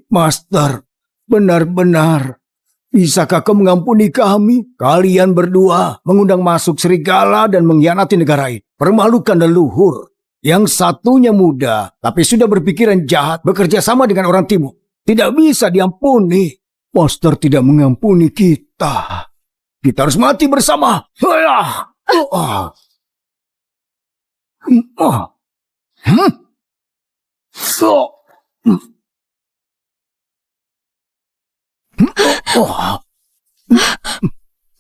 Master, benar-benar Bisakah kau mengampuni kami? Kalian berdua mengundang masuk serigala dan mengkhianati negara ini. Permalukan leluhur. Yang satunya muda, tapi sudah berpikiran jahat, bekerja sama dengan orang timur. Tidak bisa diampuni. Master tidak mengampuni kita. Kita harus mati bersama.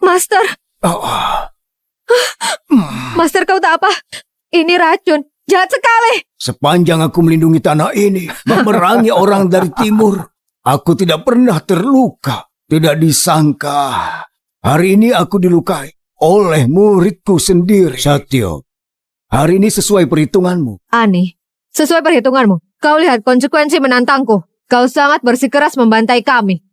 Master, Master kau tak apa? Ini racun, jahat sekali. Sepanjang aku melindungi tanah ini, memerangi orang dari timur, aku tidak pernah terluka. Tidak disangka, hari ini aku dilukai oleh muridku sendiri. Satyo, hari ini sesuai perhitunganmu. Ani, sesuai perhitunganmu, kau lihat konsekuensi menantangku. Kau sangat bersikeras membantai kami.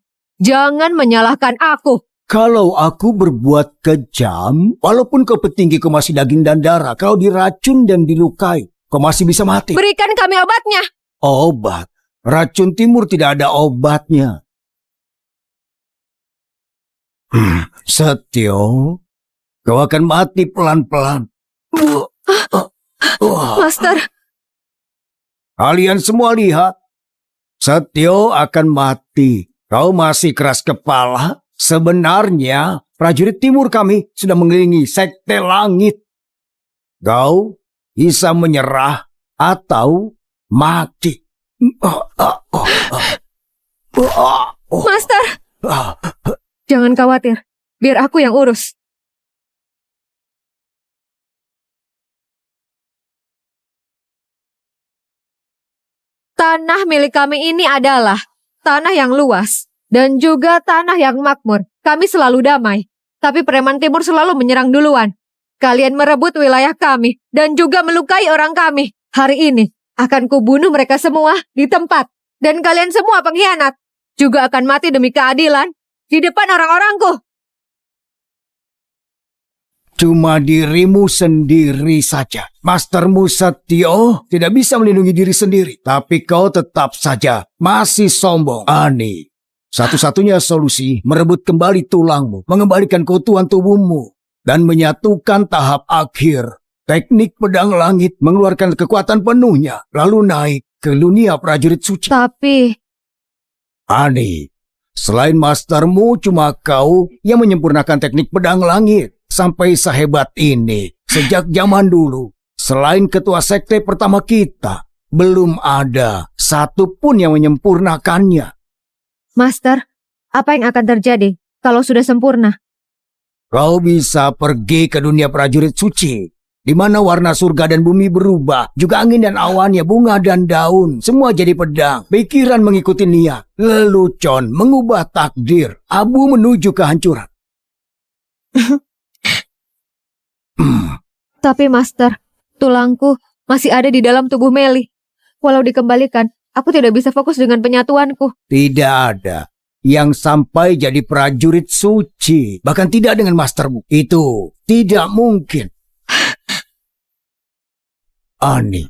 Jangan menyalahkan aku. Kalau aku berbuat kejam, walaupun kau petinggi, kau masih daging dan darah, kau diracun dan dilukai, kau masih bisa mati. Berikan kami obatnya. Obat? Racun timur tidak ada obatnya. Setio, kau akan mati pelan-pelan. Master, Kalian semua lihat, Setio akan mati. Kau masih keras kepala? Sebenarnya, prajurit timur kami sudah mengelilingi sekte langit. Kau bisa menyerah atau mati. Master, jangan khawatir. Biar aku yang urus. Tanah milik kami ini adalah tanah yang luas dan juga tanah yang makmur. Kami selalu damai, tapi preman timur selalu menyerang duluan. Kalian merebut wilayah kami dan juga melukai orang kami. Hari ini akan kubunuh mereka semua di tempat. Dan kalian semua pengkhianat juga akan mati demi keadilan di depan orang-orangku. Cuma dirimu sendiri saja. Mastermu Setio tidak bisa melindungi diri sendiri. Tapi kau tetap saja masih sombong. Ani, satu-satunya solusi merebut kembali tulangmu, mengembalikan keutuhan tubuhmu, dan menyatukan tahap akhir. Teknik pedang langit mengeluarkan kekuatan penuhnya, lalu naik ke dunia prajurit suci. Tapi Ani, selain mastermu cuma kau yang menyempurnakan teknik pedang langit. Sampai sehebat ini, sejak zaman dulu, selain ketua sekte pertama kita, belum ada satupun yang menyempurnakannya. Master, apa yang akan terjadi kalau sudah sempurna? Kau bisa pergi ke dunia prajurit suci, di mana warna surga dan bumi berubah, juga angin dan awannya, bunga dan daun, semua jadi pedang. Pikiran mengikuti niat, lelucon mengubah takdir, abu menuju kehancuran. Tapi Master, tulangku masih ada di dalam tubuh Meli. Walau dikembalikan, aku tidak bisa fokus dengan penyatuanku. Tidak ada yang sampai jadi prajurit suci, bahkan tidak dengan mastermu. Itu tidak mungkin. Ani,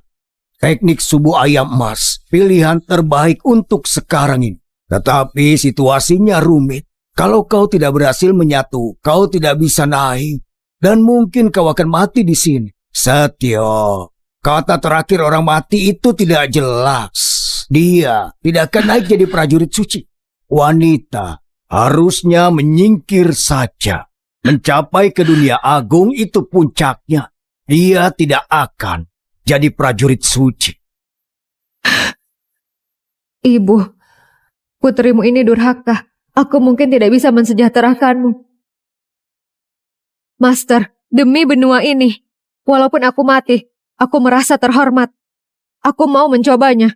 teknik subuh ayam emas, pilihan terbaik untuk sekarang ini. Tetapi situasinya rumit. Kalau kau tidak berhasil menyatu, kau tidak bisa naik. Dan mungkin kau akan mati di sini. Setio, kata terakhir orang mati itu tidak jelas. Dia tidak akan naik jadi prajurit suci. Wanita harusnya menyingkir saja. Mencapai ke dunia agung itu puncaknya. Ia tidak akan jadi prajurit suci. Ibu, putrimu ini durhaka. Aku mungkin tidak bisa mensejahterakanmu. Master, demi benua ini, walaupun aku mati, aku merasa terhormat. Aku mau mencobanya.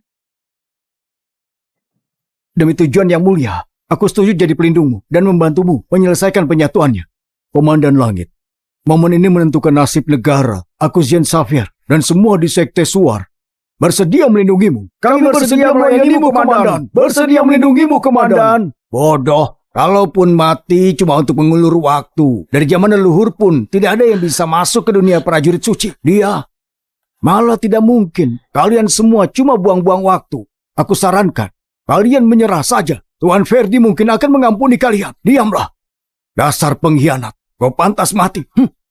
Demi tujuan yang mulia, aku setuju jadi pelindungmu dan membantumu menyelesaikan penyatuannya. Komandan Langit, momen ini menentukan nasib negara. Aku Zian Safir dan semua di Sekte Suar bersedia melindungimu. Kami bersedia melayanimu, Komandan. Bersedia melindungimu, Komandan. Bodoh. Kalaupun mati cuma untuk mengulur waktu. Dari zaman leluhur pun tidak ada yang bisa masuk ke dunia prajurit suci. Dia malah tidak mungkin. Kalian semua cuma buang-buang waktu. Aku sarankan, kalian menyerah saja. Tuan Ferdi mungkin akan mengampuni kalian. Diamlah. Dasar pengkhianat. Kau pantas mati.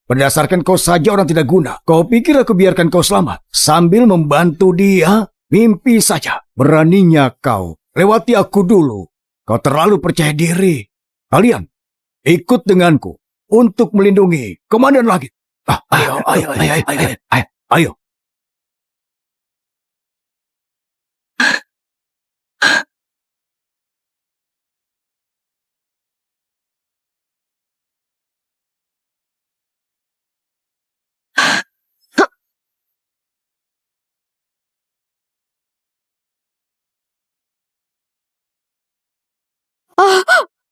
Berdasarkan kau saja orang tidak guna. Kau pikir aku biarkan kau selamat? Sambil membantu dia, mimpi saja. Beraninya kau. Lewati aku dulu. Kau terlalu percaya diri. Kalian, ikut denganku untuk melindungi Komandan Langit. Ayo.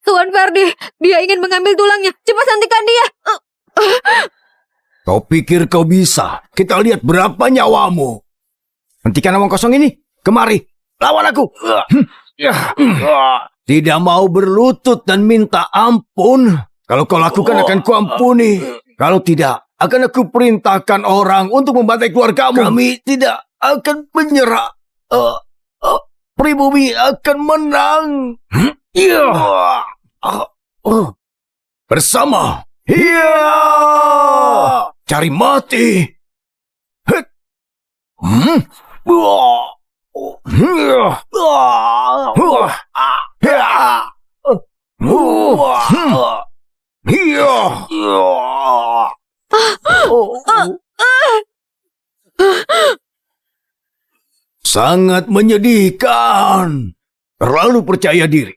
Tuan Ferdi, dia ingin mengambil tulangnya. Cepat hentikan dia. Kau pikir kau bisa? Kita lihat berapa nyawamu. Hentikan omong kosong ini. Kemari. Lawan aku. Tidak mau berlutut dan minta ampun. Kalau kau lakukan akan kuampuni. Kalau tidak, akan aku perintahkan orang untuk membantai keluargamu. Kami tidak akan menyerah. Pribumi akan menang. Bersama. Cari mati. Sangat menyedihkan. Terlalu percaya diri.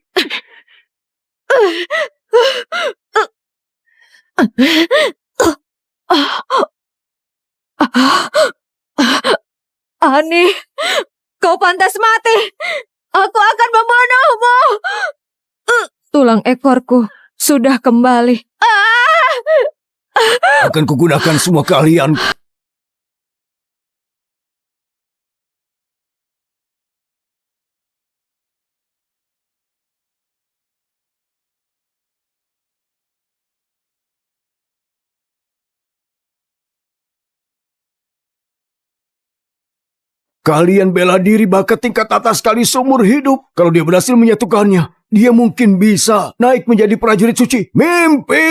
Ani, kau pantas mati. Aku akan membunuhmu. Tulang ekorku sudah kembali. Akan kugunakan semua keahlian. Kalian bela diri bakat tingkat atas kali seumur hidup. Kalau dia berhasil menyatukannya, dia mungkin bisa naik menjadi prajurit suci. Mimpi!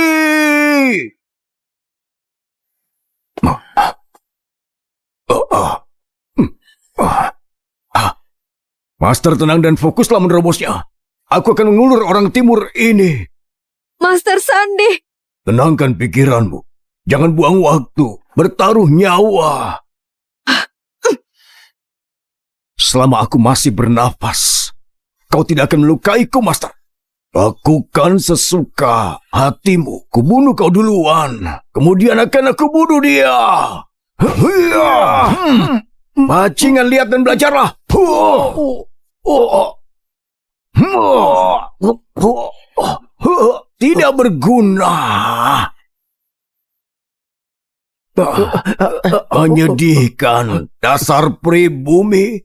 Master, tenang dan fokuslah menerobosnya. Aku akan mengulur orang timur ini. Master Sandi. Tenangkan pikiranmu. Jangan buang waktu. Bertaruh nyawa. Selama aku masih bernafas, kau tidak akan melukaiku, Master. Lakukan sesuka hatimu. Kubunuh kau duluan. Kemudian akan aku bunuh dia. Bajingan, lihat dan belajarlah. Tidak berguna. Menyedihkan. Dasar pribumi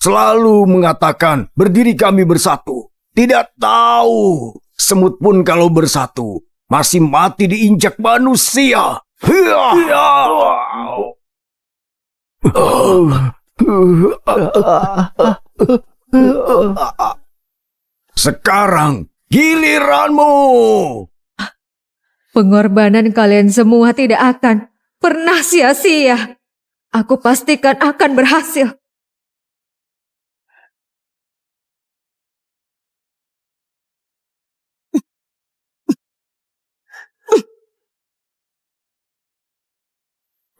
selalu mengatakan berdiri kami bersatu. Tidak tahu semut pun kalau bersatu masih mati diinjak manusia. Sekarang giliranmu. Pengorbanan kalian semua tidak akan pernah sia-sia. Aku pastikan akan berhasil.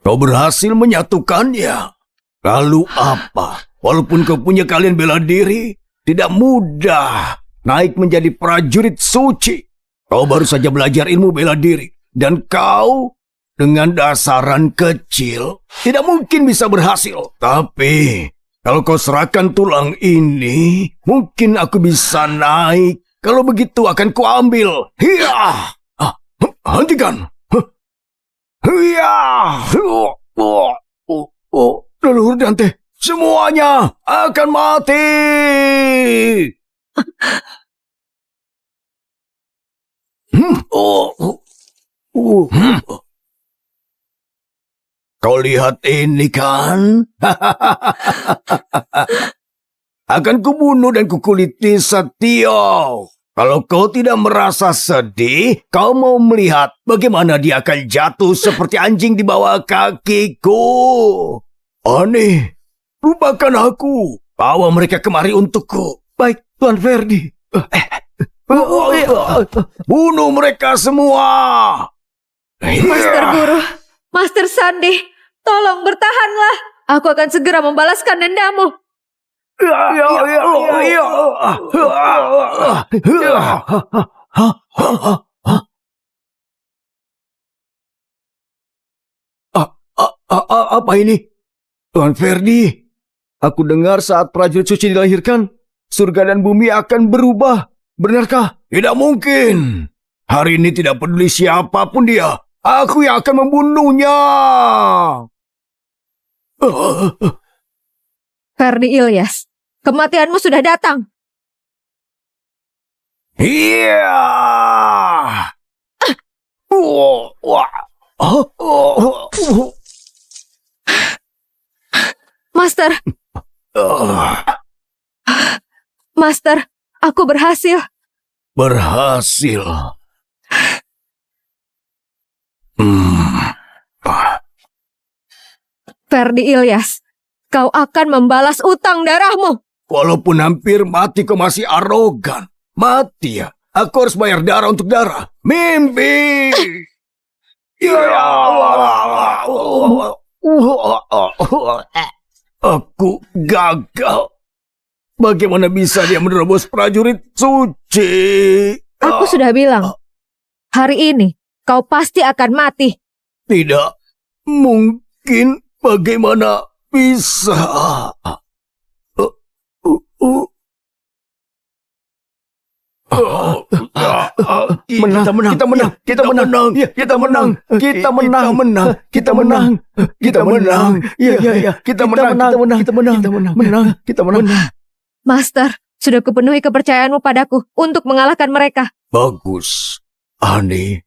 Kau berhasil menyatukannya. Lalu apa? Walaupun kau punya kalian bela diri, tidak mudah naik menjadi prajurit suci. Kau baru saja belajar ilmu bela diri. Dan kau dengan dasaran kecil tidak mungkin bisa berhasil. Tapi kalau kau serahkan tulang ini, mungkin aku bisa naik. Kalau begitu akan kuambil. Hiya! Hentikan! Hiya! Leluhur Dante, semuanya akan mati. Kau lihat ini kan? akan kubunuh dan kukuliti Setio. Kalau kau tidak merasa sedih, kau mau melihat bagaimana dia akan jatuh seperti anjing di bawah kakiku. Aneh, lupakan aku. Bawa mereka kemari untukku. Baik, Tuan Ferdi. Bunuh mereka semua. Master Guru, Master Sandi, tolong bertahanlah. Aku akan segera membalaskan dendamu. Apa ini? Tuan Ferdi, aku dengar saat prajurit suci dilahirkan, surga dan bumi akan berubah. Benarkah? Tidak mungkin. Hari ini tidak peduli siapapun dia. Aku yang akan membunuhnya. Ferdi Ilyas, kematianmu sudah datang. Iya. Master, Master, aku berhasil. Berhasil. Ferdi Ilyas, kau akan membalas utang darahmu. Walaupun hampir mati kau masih arogan. Mati ya. Aku harus bayar darah untuk darah. Mimpi. Aku gagal. Bagaimana bisa dia menerobos prajurit suci? Aku sudah bilang, hari ini kau pasti akan mati. Tidak mungkin. Bagaimana bisa? Kita menang. Kita menang. Kita menang. Kita menang. Kita menang. Kita menang. Kita menang. Iya. Kita menang. Kita menang. Master, sudah kupenuhi kepercayaanmu padaku untuk mengalahkan mereka. Bagus. Ani,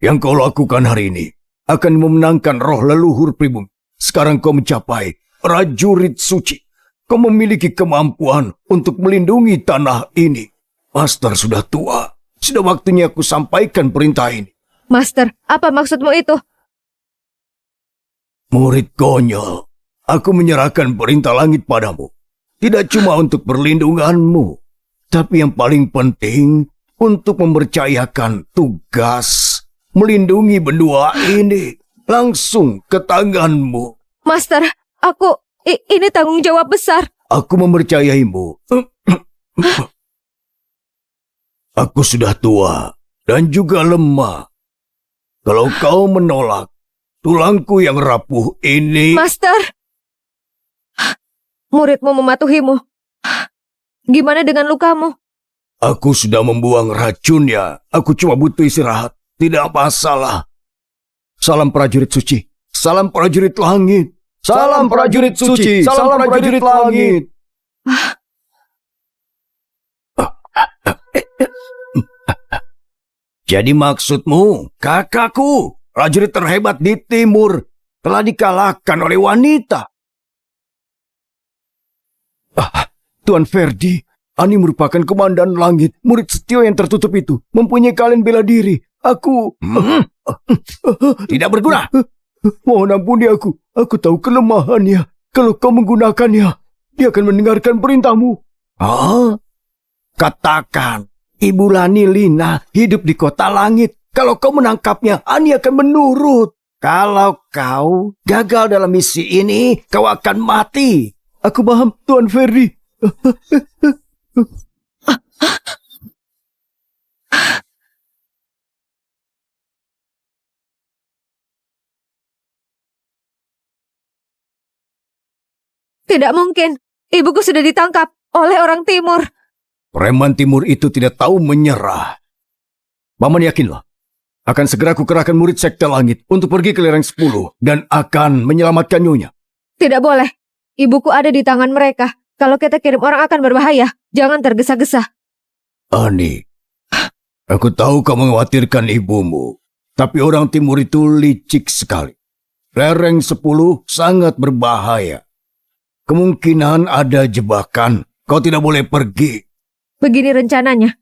yang kau lakukan hari ini akan memenangkan roh leluhur pribumi. Sekarang kau mencapai prajurit suci. Kau memiliki kemampuan untuk melindungi tanah ini. Master sudah tua. Sudah waktunya aku sampaikan perintah ini. Master, apa maksudmu itu? Murid konyol, aku menyerahkan perintah langit padamu. Tidak cuma untuk perlindunganmu, tapi yang paling penting untuk mempercayakan tugas melindungi benua ini. Langsung ke tanganmu. Master, ini tanggung jawab besar. Aku mempercayaimu. Aku sudah tua dan juga lemah. Kalau kau menolak, tulangku yang rapuh ini... Master, muridmu mematuhimu. Gimana dengan lukamu? Aku sudah membuang racunnya. Aku cuma butuh istirahat. Tidak masalah. Salam prajurit suci. Salam prajurit langit. Salam prajurit suci. Salam prajurit langit. Jadi maksudmu, kakakku, prajurit terhebat di timur, telah dikalahkan oleh wanita. Tuan Ferdi, Ani merupakan komandan langit. Murid Setio yang tertutup itu mempunyai kalian bela diri. Aku... Tidak berguna. Mohon ampuni aku. Aku tahu kelemahannya. Kalau kau menggunakannya, dia akan mendengarkan perintahmu. Katakan, Ibu Lani Lina hidup di kota langit. Kalau kau menangkapnya, Ani akan menurut. Kalau kau gagal dalam misi ini, kau akan mati. Aku paham, Tuan Ferdi. Tidak mungkin. Ibuku sudah ditangkap oleh orang timur. Preman timur itu tidak tahu menyerah. Paman yakinlah. Akan segera kukerahkan murid sekte langit untuk pergi ke lereng 10 dan akan menyelamatkan Nyonya. Tidak boleh. Ibuku ada di tangan mereka. Kalau kita kirim orang akan berbahaya. Jangan tergesa-gesa. Ani, aku tahu kau mengkhawatirkan ibumu. Tapi orang timur itu licik sekali. Lereng 10 sangat berbahaya. Kemungkinan ada jebakan Kau tidak boleh pergi. Begini rencananya.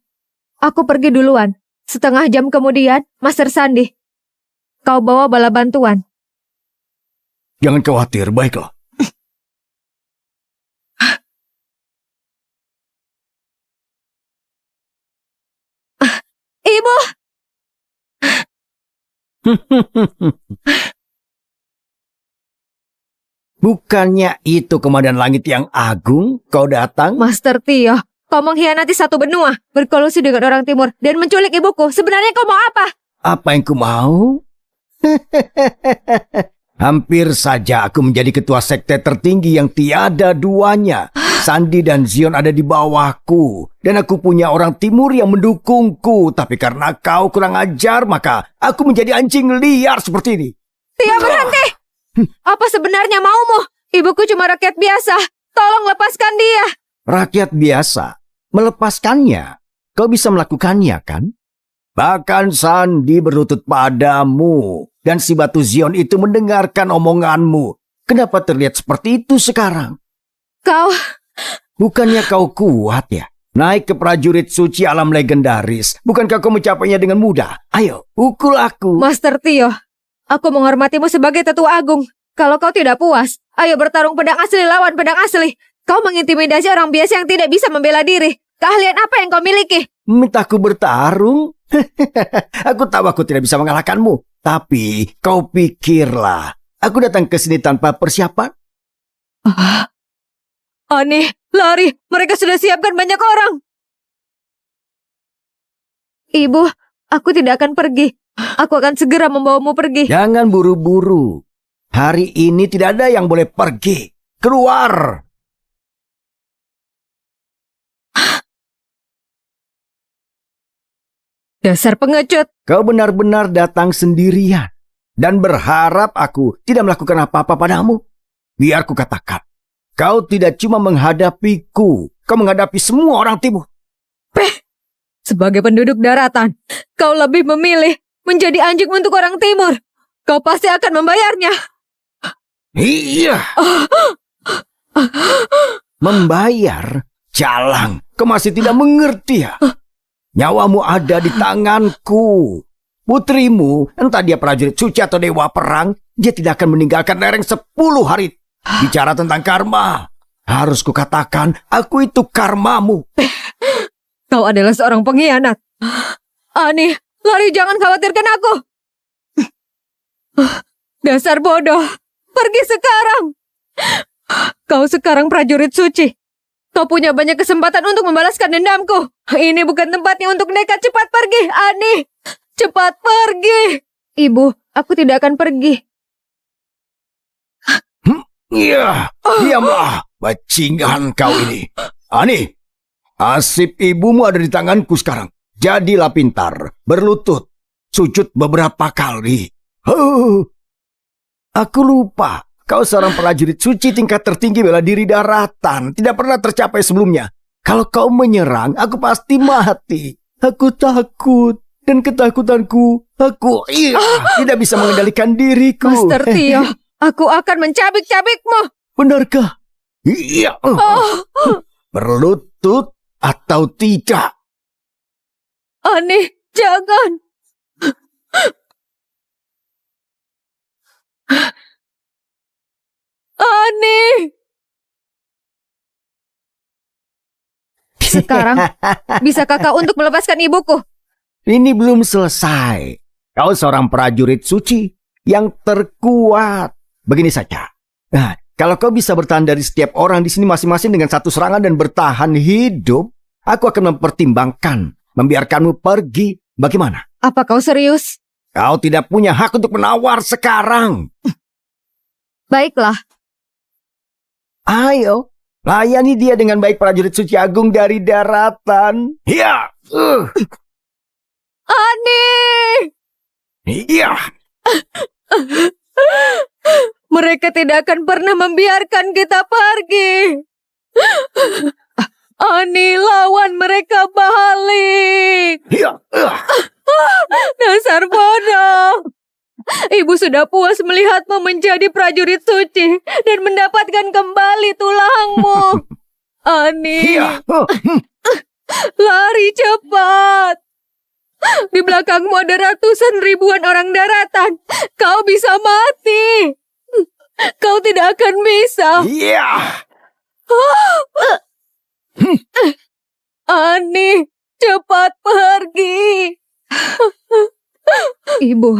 Aku pergi duluan. Setengah jam kemudian, Master Sandi. Kau bawa bala bantuan. Jangan khawatir, baiklah. Ibu! Bukannya itu Komandan Langit yang agung kau datang? Master Tio, kau mengkhianati satu benua, berkolusi dengan orang timur, dan menculik ibuku. Sebenarnya kau mau apa? Apa yang ku mau? Hampir saja aku menjadi ketua sekte tertinggi yang tiada duanya. Sandi dan Zion ada di bawahku. Dan aku punya orang timur yang mendukungku. Tapi karena kau kurang ajar, maka aku menjadi anjing liar seperti ini. Tio, berhenti! Apa sebenarnya maumu? Ibuku cuma rakyat biasa. Tolong lepaskan dia. Rakyat biasa, melepaskannya. Kau bisa melakukannya, kan? Bahkan Sandi berlutut padamu. Dan si batu Zion itu mendengarkan omonganmu. Kenapa terlihat seperti itu sekarang? Kau... Bukannya kau kuat ya? Naik ke prajurit suci alam legendaris. Bukankah kau mencapainya dengan mudah? Ayo, pukul aku. Master Tio, aku menghormatimu sebagai tetua agung. Kalau kau tidak puas, ayo bertarung pedang asli lawan pedang asli. Kau mengintimidasi orang biasa yang tidak bisa membela diri. Keahlian apa yang kau miliki? Mintaku bertarung? Aku tahu aku tidak bisa mengalahkanmu. Tapi kau pikirlah, aku datang ke sini tanpa persiapan? Aneh, lari. Mereka sudah siapkan banyak orang. Ibu, aku tidak akan pergi. Aku akan segera membawamu pergi. Jangan buru-buru. Hari ini tidak ada yang boleh pergi. Keluar! Dasar pengecut. Kau benar-benar datang sendirian. Dan berharap aku tidak melakukan apa-apa padamu. Biar ku katakan. Kau tidak cuma menghadapiku. Kau menghadapi semua orang timur. Sebagai penduduk daratan, kau lebih memilih menjadi anjing untuk orang timur. Kau pasti akan membayarnya. Iya. Membayar? Jalang. Kau masih tidak mengerti ya? Nyawamu ada di tanganku. Putrimu, entah dia prajurit suci atau dewa perang, dia tidak akan meninggalkan lereng 10 hari. Bicara tentang karma, harus kukatakan, aku itu karmamu. Kau adalah seorang pengkhianat. Ani, lari, jangan khawatirkan aku. Dasar bodoh, pergi sekarang. Kau sekarang prajurit suci. Kau punya banyak kesempatan untuk membalaskan dendamku. Ini bukan tempatnya untuk nekat. Cepat pergi, Ani. Cepat pergi. Ibu, aku tidak akan pergi. Iya, diamlah, bajingan kau ini. Ani, nasib ibumu ada di tanganku sekarang. Jadilah pintar, berlutut, sujud beberapa kali. Aku lupa, kau seorang prajurit suci tingkat tertinggi bela diri daratan. Tidak pernah tercapai sebelumnya. Kalau kau menyerang, aku pasti mati. Aku takut. Dan ketakutanku, tidak bisa mengendalikan diriku. Master Tio, aku akan mencabik-cabikmu. Benarkah? Iya. Berlutut atau tidak? Ani, jangan. Ani. Sekarang, bisakah kau untuk melepaskan ibuku? Ini belum selesai. Kau seorang prajurit suci yang terkuat. Begini saja. Nah, kalau kau bisa bertahan dari setiap orang di sini masing-masing dengan satu serangan dan bertahan hidup, aku akan mempertimbangkan membiarkanmu pergi. Bagaimana? Apa kau serius? Kau tidak punya hak untuk menawar sekarang. Baiklah. Ayo, layani dia dengan baik, prajurit suci agung dari daratan. Iya. Ani! Iya. Mereka tidak akan pernah membiarkan kita pergi. Ani, lawan mereka balik. Iya. Dasar bodoh. Ibu sudah puas melihatmu menjadi prajurit suci dan mendapatkan kembali tulangmu. Ani, Iya. lari cepat. Di belakangmu ada ratusan ribuan orang daratan. Kau bisa mati. Kau tidak akan bisa. Iya. Ani, cepat pergi. Ibu,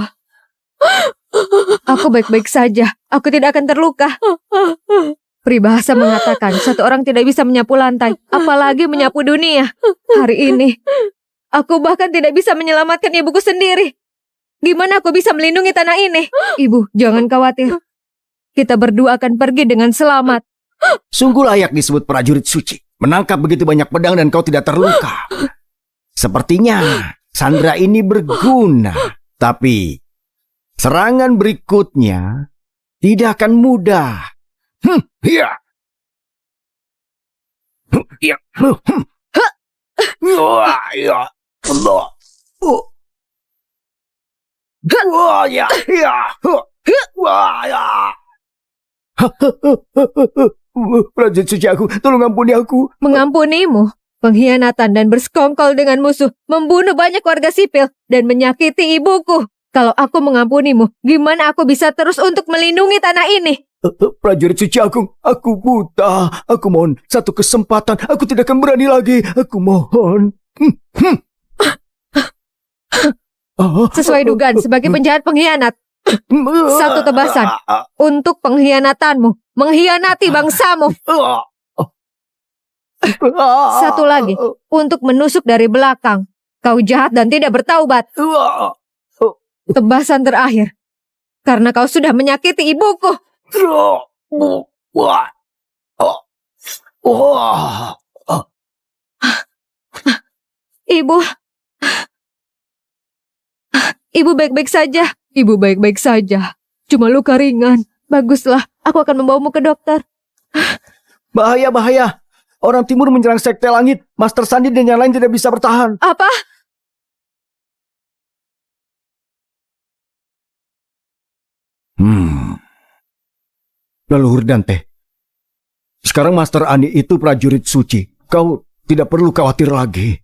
aku baik-baik saja. Aku tidak akan terluka. Peribahasa mengatakan satu orang tidak bisa menyapu lantai, apalagi menyapu dunia. Hari ini, aku bahkan tidak bisa menyelamatkan ibuku sendiri. Gimana aku bisa melindungi tanah ini? Ibu, jangan khawatir. Kita berdua akan pergi dengan selamat. Sungguh layak disebut prajurit suci. Menangkap begitu banyak pedang dan kau tidak terluka. Sepertinya Sandra ini berguna. Tapi serangan berikutnya tidak akan mudah. Iya. Iya. Iya. Allah. Wah, ya, ya. Wah, ya. Prajurit suci aku, tolong ampuni aku. Mengampunimu, pengkhianatan dan bersekongkol dengan musuh, membunuh banyak warga sipil, dan menyakiti ibuku. Kalau aku mengampunimu, gimana aku bisa terus untuk melindungi tanah ini? Prajurit suci aku buta. Aku mohon satu kesempatan. Aku tidak akan berani lagi. Aku mohon. Sesuai dugaan sebagai penjahat pengkhianat, satu tebasan untuk pengkhianatanmu, mengkhianati bangsamu. Satu lagi, untuk menusuk dari belakang. Kau jahat dan tidak bertaubat. Tebasan terakhir, karena kau sudah menyakiti ibuku. Ibu, Ibu baik-baik saja. Ibu baik-baik saja. Cuma luka ringan. Baguslah, aku akan membawamu ke dokter. Bahaya, bahaya. Orang timur menyerang sekte langit. Master Sandi dan yang lain tidak bisa bertahan. Apa? Leluhur Dante. Sekarang Master Ani itu prajurit suci. Kau tidak perlu khawatir lagi.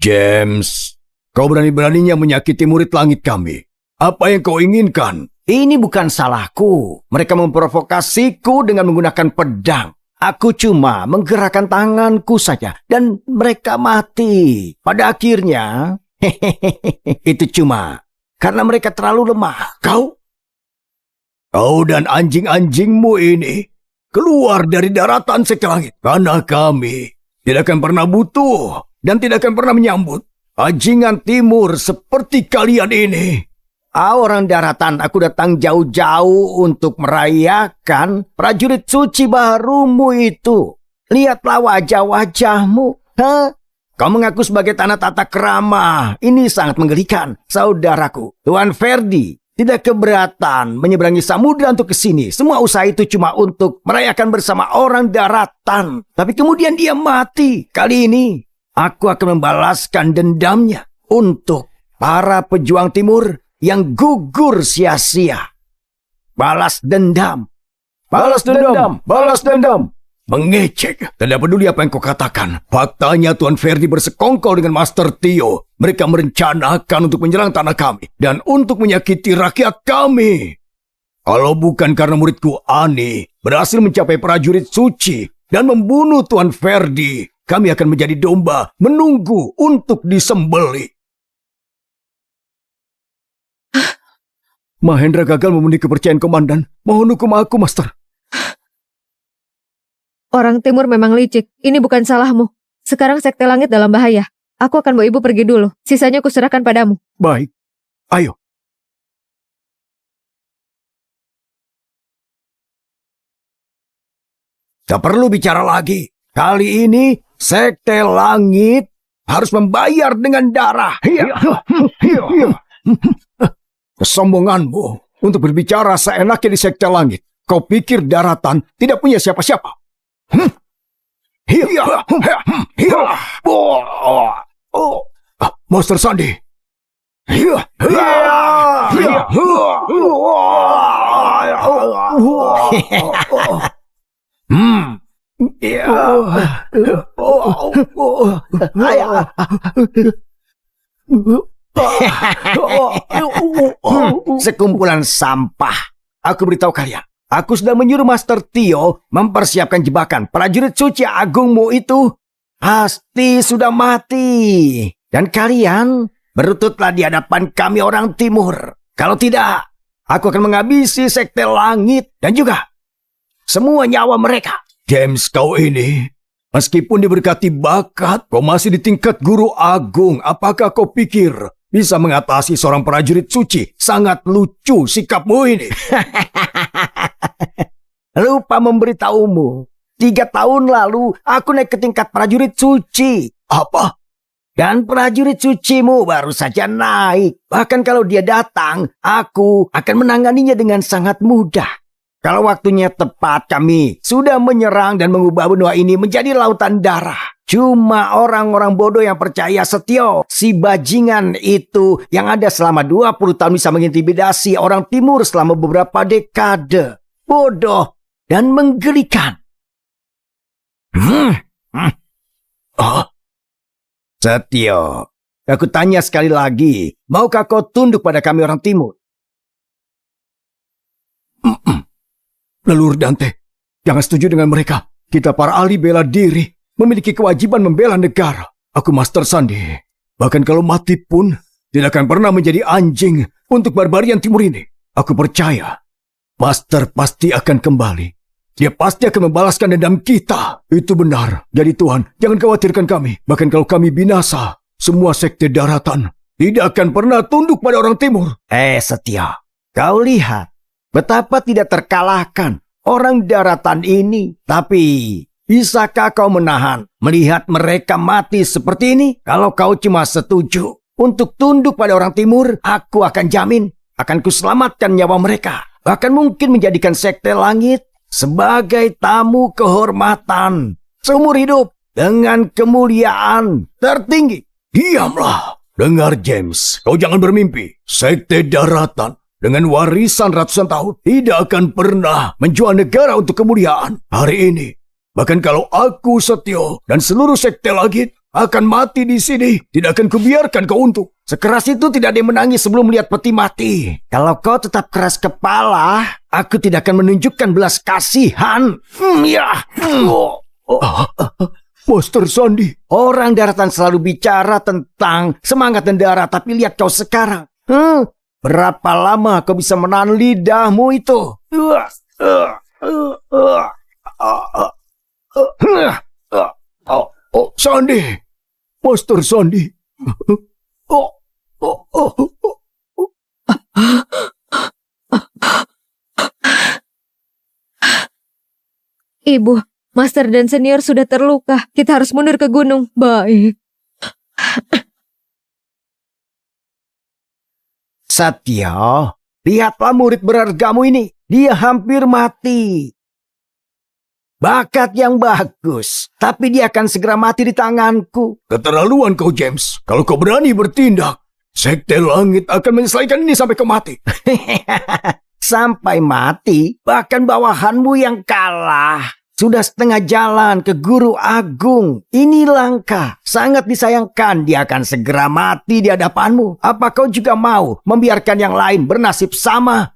James, kau berani-beraninya menyakiti murid langit kami. Apa yang kau inginkan? Ini bukan salahku. Mereka memprovokasiku dengan menggunakan pedang. Aku cuma menggerakkan tanganku saja dan mereka mati. Pada akhirnya, itu cuma karena mereka terlalu lemah. Kau dan anjing-anjingmu ini keluar dari daratan sekte langit. Karena kami tidak akan pernah butuh dan tidak akan pernah menyambut bajingan timur seperti kalian ini. Orang daratan, aku datang jauh-jauh untuk merayakan prajurit suci barumu itu. Lihatlah wajah-wajahmu. Kau mengaku sebagai tanah tata krama. Ini sangat menggelikan. Saudaraku, Tuan Ferdi tidak keberatan menyeberangi samudera untuk ke sini. Semua usaha itu cuma untuk merayakan bersama orang daratan. Tapi kemudian dia mati. Kali ini, aku akan membalaskan dendamnya untuk para pejuang timur yang gugur sia-sia. Balas dendam. Balas dendam. Balas dendam. Mengecek. Tidak peduli apa yang kau katakan. Faktanya Tuan Ferdi bersekongkol dengan Master Tio. Mereka merencanakan untuk menyerang tanah kami. Dan untuk menyakiti rakyat kami. Kalau bukan karena muridku Ani berhasil mencapai prajurit suci dan membunuh Tuan Ferdi, kami akan menjadi domba menunggu untuk disembelih. Mahendra gagal memenuhi kepercayaan komandan. Mohon hukum aku, Master. Orang timur memang licik. Ini bukan salahmu. Sekarang sekte langit dalam bahaya. Aku akan bawa ibu pergi dulu. Sisanya aku serahkan padamu. Baik. Ayo. Tak perlu bicara lagi. Kali ini sekte langit harus membayar dengan darah. Kesombonganmu untuk berbicara seenaknya di sekte langit. Kau pikir daratan tidak punya siapa-siapa? Master Sandi. Sekumpulan sampah. Aku beritahu kalian, aku sudah menyuruh Master Tio mempersiapkan jebakan. Prajurit suci agungmu itu pasti sudah mati. Dan kalian berlututlah di hadapan kami orang timur. Kalau tidak, aku akan menghabisi sekte langit dan juga semua nyawa mereka. James, kau ini, meskipun diberkati bakat, kau masih di tingkat guru agung. Apakah kau pikir bisa mengatasi seorang prajurit suci? Sangat lucu sikapmu ini. Lupa memberitahumu. 3 tahun lalu, aku naik ke tingkat prajurit suci. Apa? Dan prajurit sucimu baru saja naik. Bahkan kalau dia datang, aku akan menanganinya dengan sangat mudah. Kalau waktunya tepat, kami sudah menyerang dan mengubah benua ini menjadi lautan darah. Cuma orang-orang bodoh yang percaya Setio, si bajingan itu yang ada selama 20 tahun bisa mengintimidasi orang timur selama beberapa dekade. Bodoh dan menggelikan. Setio, aku tanya sekali lagi, maukah kau tunduk pada kami orang timur? Leluhur Dante, jangan setuju dengan mereka. Kita para ahli bela diri memiliki kewajiban membela negara. Aku Master Sandi. Bahkan kalau mati pun tidak akan pernah menjadi anjing untuk barbarian timur ini. Aku percaya Master pasti akan kembali. Dia pasti akan membalaskan dendam kita. Itu benar. Jadi Tuhan, jangan khawatirkan kami. Bahkan kalau kami binasa, semua sekte daratan tidak akan pernah tunduk pada orang timur. Setio, kau lihat betapa tidak terkalahkan orang daratan ini. Tapi, bisakah kau menahan melihat mereka mati seperti ini? Kalau kau cuma setuju untuk tunduk pada orang timur, aku akan jamin akan kuselamatkan nyawa mereka. Bahkan mungkin menjadikan sekte langit sebagai tamu kehormatan seumur hidup dengan kemuliaan tertinggi. Diamlah. Dengar James, kau jangan bermimpi. Sekte daratan dengan warisan ratusan tahun tidak akan pernah menjual negara untuk kemuliaan. Hari ini, bahkan kalau aku Setio dan seluruh sekte langit akan mati di sini, tidak akan kubiarkan kau untuk. Sekeras itu tidak ada yang menangis sebelum melihat peti mati. Kalau kau tetap keras kepala, aku tidak akan menunjukkan belas kasihan. Master Sandi. Orang daratan selalu bicara tentang semangat dan darah, tapi lihat kau sekarang. Berapa lama kau bisa menahan lidahmu itu? Sandi. Master Sandi. Ibu, Master dan Senior sudah terluka. Kita harus mundur ke gunung. Baik. Satya, lihatlah murid berhargamu ini. Dia hampir mati. Bakat yang bagus, tapi dia akan segera mati di tanganku. Keterlaluan kau, James. Kalau kau berani bertindak, sekte langit akan menyelesaikan ini sampai kau mati. Sampai mati, bahkan bawahanmu yang kalah. Sudah setengah jalan ke Guru Agung. Ini langka. Sangat disayangkan dia akan segera mati di hadapanmu. Apa kau juga mau membiarkan yang lain bernasib sama?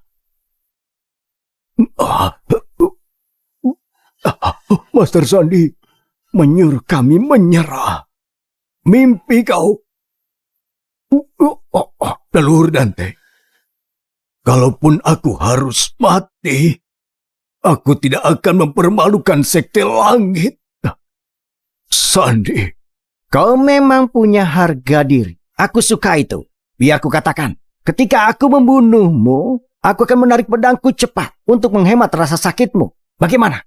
Master Sandi menyuruh kami menyerah. Mimpi kau. Leluhur Dante. Kalaupun aku harus mati, aku tidak akan mempermalukan sekte langit. Sandi, kau memang punya harga diri. Aku suka itu. Biar ku katakan, ketika aku membunuhmu, aku akan menarik pedangku cepat untuk menghemat rasa sakitmu. Bagaimana?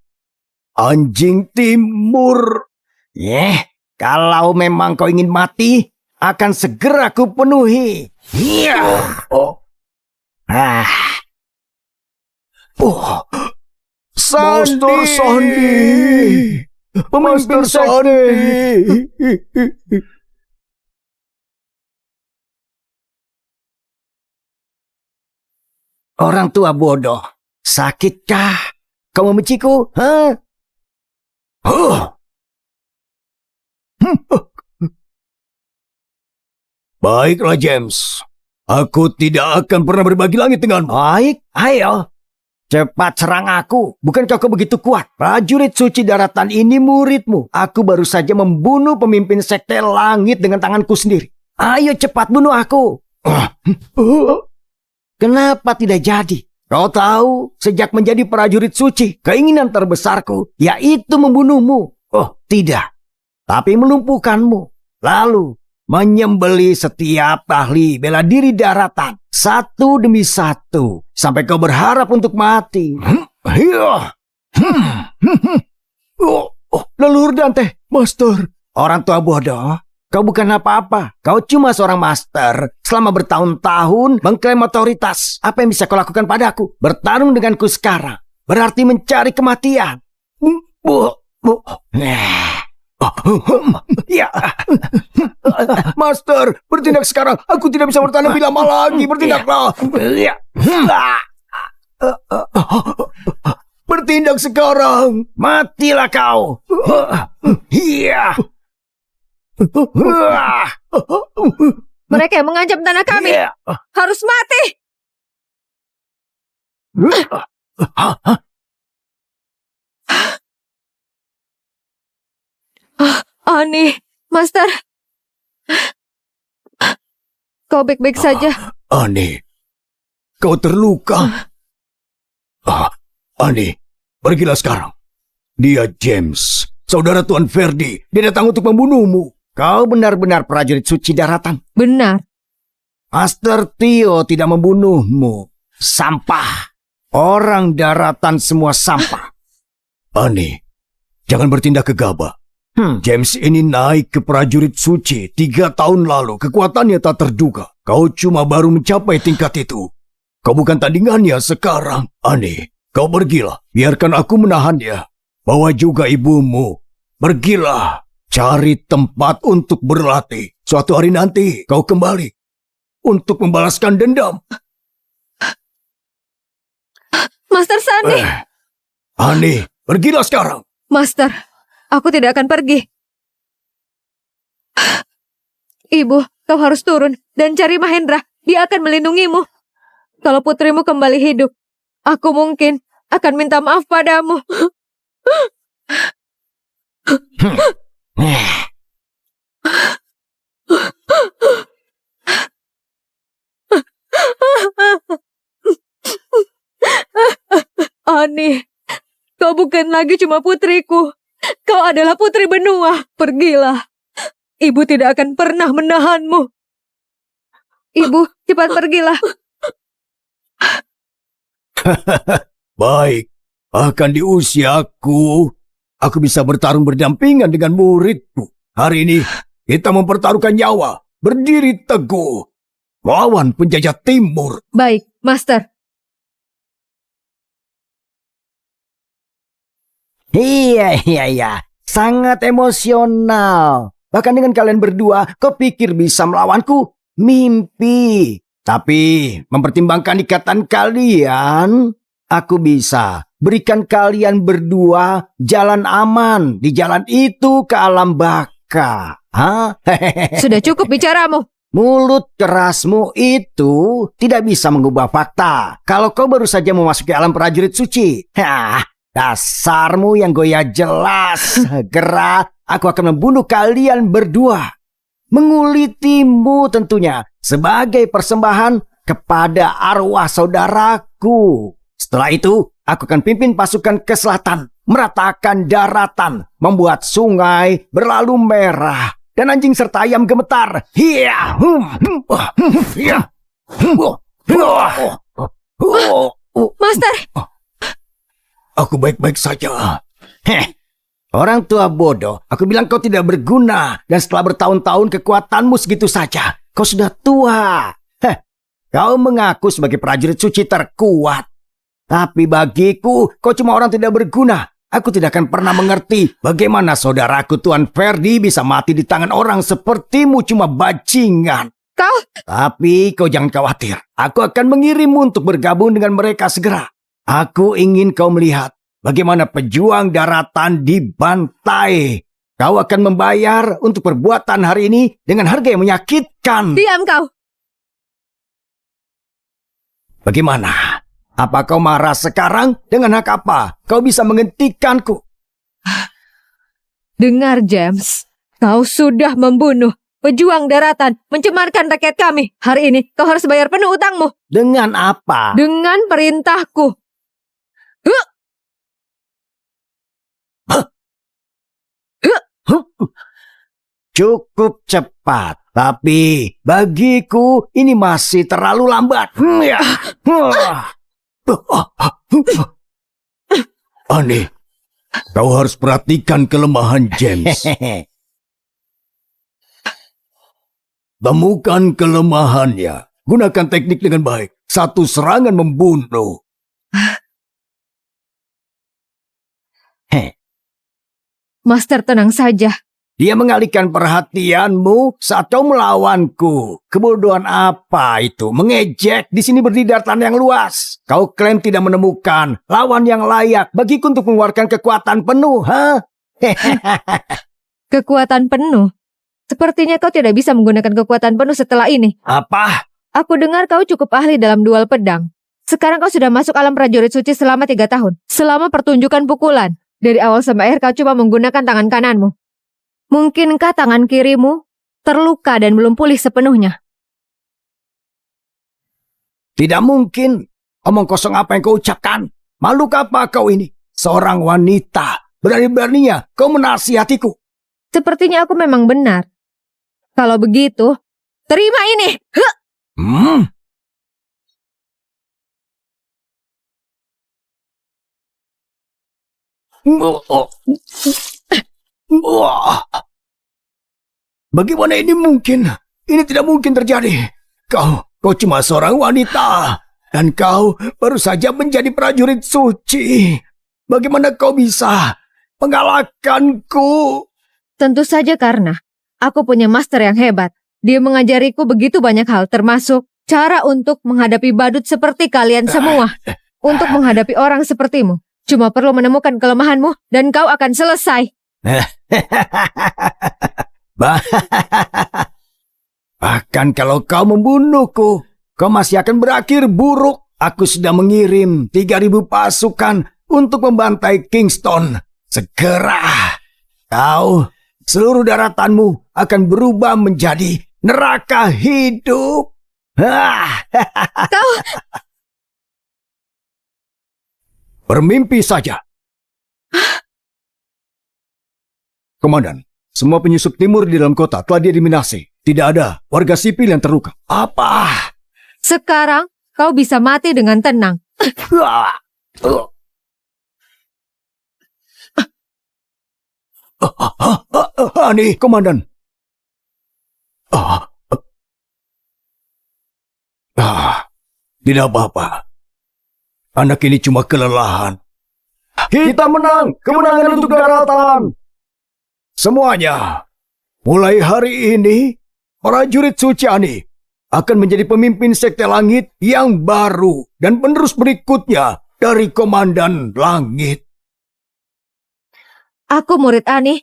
anjing timur. Kalau memang kau ingin mati, akan segera ku penuhi. Master Sandi. Pemimpin Master Sandi. Orang tua bodoh. Sakitkah? Kau membenciku? Hah? Baiklah James, aku tidak akan pernah berbagi langit denganmu. Baik, ayo. Cepat serang aku. Bukankah kau begitu kuat? Prajurit suci daratan ini muridmu. Aku baru saja membunuh pemimpin sekte langit dengan tanganku sendiri. Ayo cepat bunuh aku. Kenapa tidak jadi? Kau tahu, sejak menjadi prajurit suci, keinginan terbesarku yaitu membunuhmu. Oh, tidak. Tapi melumpuhkanmu. Lalu menyembeli setiap ahli bela diri daratan satu demi satu sampai kau berharap untuk mati. Leluhur Dante, Master. Orang tua bodoh, kau bukan apa-apa. Kau cuma seorang master selama bertahun-tahun mengklaim otoritas. Apa yang bisa kau lakukan padaku? Bertarung denganku sekarang berarti mencari kematian. Ya. Master, bertindak sekarang. Aku tidak bisa bertahan lebih lama lagi. Bertindaklah. Bertindak sekarang. Matilah kau. Iya. Mereka yang mengancam tanah kami harus mati. Ani, Master. Kau baik-baik saja? Ani, kau terluka. Ani, pergilah sekarang. Dia James, saudara Tuan Verdi. Dia datang untuk membunuhmu. Kau benar-benar prajurit suci daratan. Benar. Master Tio tidak membunuhmu. Sampah. Orang daratan semua sampah. Ani, jangan bertindak gegabah. James ini naik ke prajurit suci 3 tahun lalu. Kekuatannya tak terduga. Kau cuma baru mencapai tingkat itu. Kau bukan tandingannya sekarang. Ani, kau pergilah. Biarkan aku menahannya. Bawa juga ibumu. Pergilah. Cari tempat untuk berlatih. Suatu hari nanti kau kembali. Untuk membalaskan dendam. Master Sandi. Ani, pergilah sekarang. Master, aku tidak akan pergi. Ibu, kau harus turun dan cari Mahendra. Dia akan melindungimu. Kalau putrimu kembali hidup, aku mungkin akan minta maaf padamu. Ani, kau bukan lagi cuma putriku. Kau adalah putri benua. Pergilah. Ibu tidak akan pernah menahanmu. Ibu, cepat pergilah. Baik, bahkan di usiaku, aku bisa bertarung berdampingan dengan muridku. Hari ini, kita mempertaruhkan nyawa, berdiri teguh, melawan penjajah timur. Baik, Master. Iya. Sangat emosional. Bahkan dengan kalian berdua, kau pikir bisa melawanku? Mimpi. Tapi, mempertimbangkan ikatan kalian, aku bisa berikan kalian berdua jalan aman di jalan itu ke alam baka. Sudah cukup bicaramu. Mulut kerasmu itu tidak bisa mengubah fakta. Kalau kau baru saja memasuki alam prajurit suci. Dasarmu yang goyah jelas. Segera aku akan membunuh kalian berdua. Mengulitimu tentunya sebagai persembahan kepada arwah saudaraku. Setelah itu, aku akan pimpin pasukan ke selatan, meratakan daratan, membuat sungai berlalu merah, dan anjing serta ayam gemetar. Master. Aku baik-baik saja. Orang tua bodoh, aku bilang kau tidak berguna, dan setelah bertahun-tahun kekuatanmu segitu saja, kau sudah tua. Kau mengaku sebagai prajurit suci terkuat. Tapi bagiku, kau cuma orang tidak berguna. Aku tidak akan pernah mengerti bagaimana saudaraku Tuan Verdi bisa mati di tangan orang sepertimu cuma bajingan. Kau... Tapi kau jangan khawatir. Aku akan mengirimmu untuk bergabung dengan mereka segera. Aku ingin kau melihat bagaimana pejuang daratan dibantai. Kau akan membayar untuk perbuatan hari ini dengan harga yang menyakitkan. Diam kau! Bagaimana? Apa kau marah sekarang? Dengan hak apa kau bisa menghentikanku? Dengar, James. Kau sudah membunuh pejuang daratan, mencemarkan rakyat kami. Hari ini kau harus bayar penuh utangmu. Dengan apa? Dengan perintahku. Huh! Cukup cepat, tapi bagiku ini masih terlalu lambat. Aneh, kau harus perhatikan kelemahan James. Temukan kelemahannya. Gunakan teknik dengan baik. Satu serangan membunuh. Master, tenang saja. Dia mengalihkan perhatianmu saat kau melawanku. Kebodohan apa itu? Mengejek di sini berdiri daratan yang luas. Kau klaim tidak menemukan lawan yang layak bagiku untuk mengeluarkan kekuatan penuh, ha? Kekuatan penuh? Sepertinya kau tidak bisa menggunakan kekuatan penuh setelah ini. Apa? Aku dengar kau cukup ahli dalam duel pedang. Sekarang kau sudah masuk alam prajurit suci selama 3 tahun. Selama pertunjukan pukulan. Dari awal sampai akhir kau cuma menggunakan tangan kananmu. Mungkinkah tangan kirimu terluka dan belum pulih sepenuhnya? Tidak mungkin. Omong kosong apa yang kau ucapkan? Maluk apa kau ini? Seorang wanita. Berani-beraninya kau menasihatiku. Sepertinya aku memang benar. Kalau begitu, terima ini. Huh! Bagaimana ini mungkin? Ini tidak mungkin terjadi. Kau cuma seorang wanita. Dan kau baru saja menjadi prajurit suci. Bagaimana kau bisa mengalahkanku? Tentu saja karena aku punya master yang hebat. Dia mengajariku begitu banyak hal, termasuk cara untuk menghadapi badut seperti kalian semua. Untuk menghadapi orang sepertimu, cuma perlu menemukan kelemahanmu dan kau akan selesai. Bahkan kalau kau membunuhku, kau masih akan berakhir buruk. Aku sudah mengirim 3.000 pasukan untuk membantai Kingston. Segera, seluruh daratanmu akan berubah menjadi neraka hidup. Kau... Bermimpi saja. Komandan, semua penyusup timur di dalam kota telah dieliminasi. Tidak ada warga sipil yang terluka. Apa? Sekarang kau bisa mati dengan tenang. Ani, komandan. Tidak apa-apa. Anak ini cuma kelelahan. Kita menang! Kemenangan untuk daratan! Semuanya, mulai hari ini, prajurit suci Ani akan menjadi pemimpin Sekte Langit yang baru dan penerus berikutnya dari Komandan Langit. Aku murid Ani,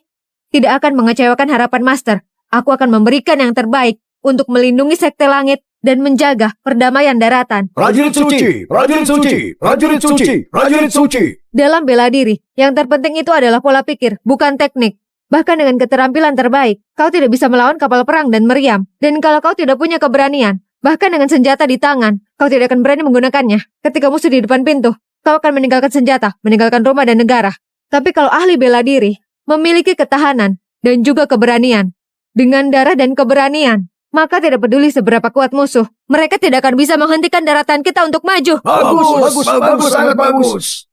tidak akan mengecewakan harapan Master. Aku akan memberikan yang terbaik untuk melindungi Sekte Langit dan menjaga perdamaian daratan. Prajurit suci, prajurit suci, prajurit suci, prajurit suci. Dalam bela diri, yang terpenting itu adalah pola pikir, bukan teknik. Bahkan dengan keterampilan terbaik, kau tidak bisa melawan kapal perang dan meriam. Dan kalau kau tidak punya keberanian, bahkan dengan senjata di tangan, kau tidak akan berani menggunakannya. Ketika musuh di depan pintu, kau akan meninggalkan senjata, meninggalkan rumah dan negara. Tapi kalau ahli bela diri, memiliki ketahanan dan juga keberanian, dengan darah dan keberanian, maka tidak peduli seberapa kuat musuh, mereka tidak akan bisa menghentikan daratan kita untuk maju. Bagus, sangat bagus.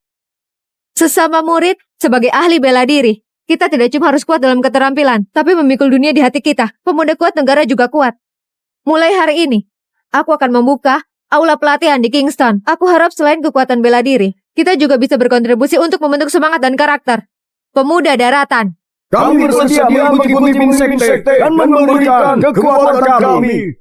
Sesama murid, sebagai ahli bela diri, kita tidak cuma harus kuat dalam keterampilan, tapi memikul dunia di hati kita. Pemuda kuat, negara juga kuat. Mulai hari ini, aku akan membuka aula pelatihan di Kingston. Aku harap selain kekuatan bela diri, kita juga bisa berkontribusi untuk membentuk semangat dan karakter pemuda daratan. Kami bersedia mengikuti pemimpin sekte dan memberikan kekuatan kami.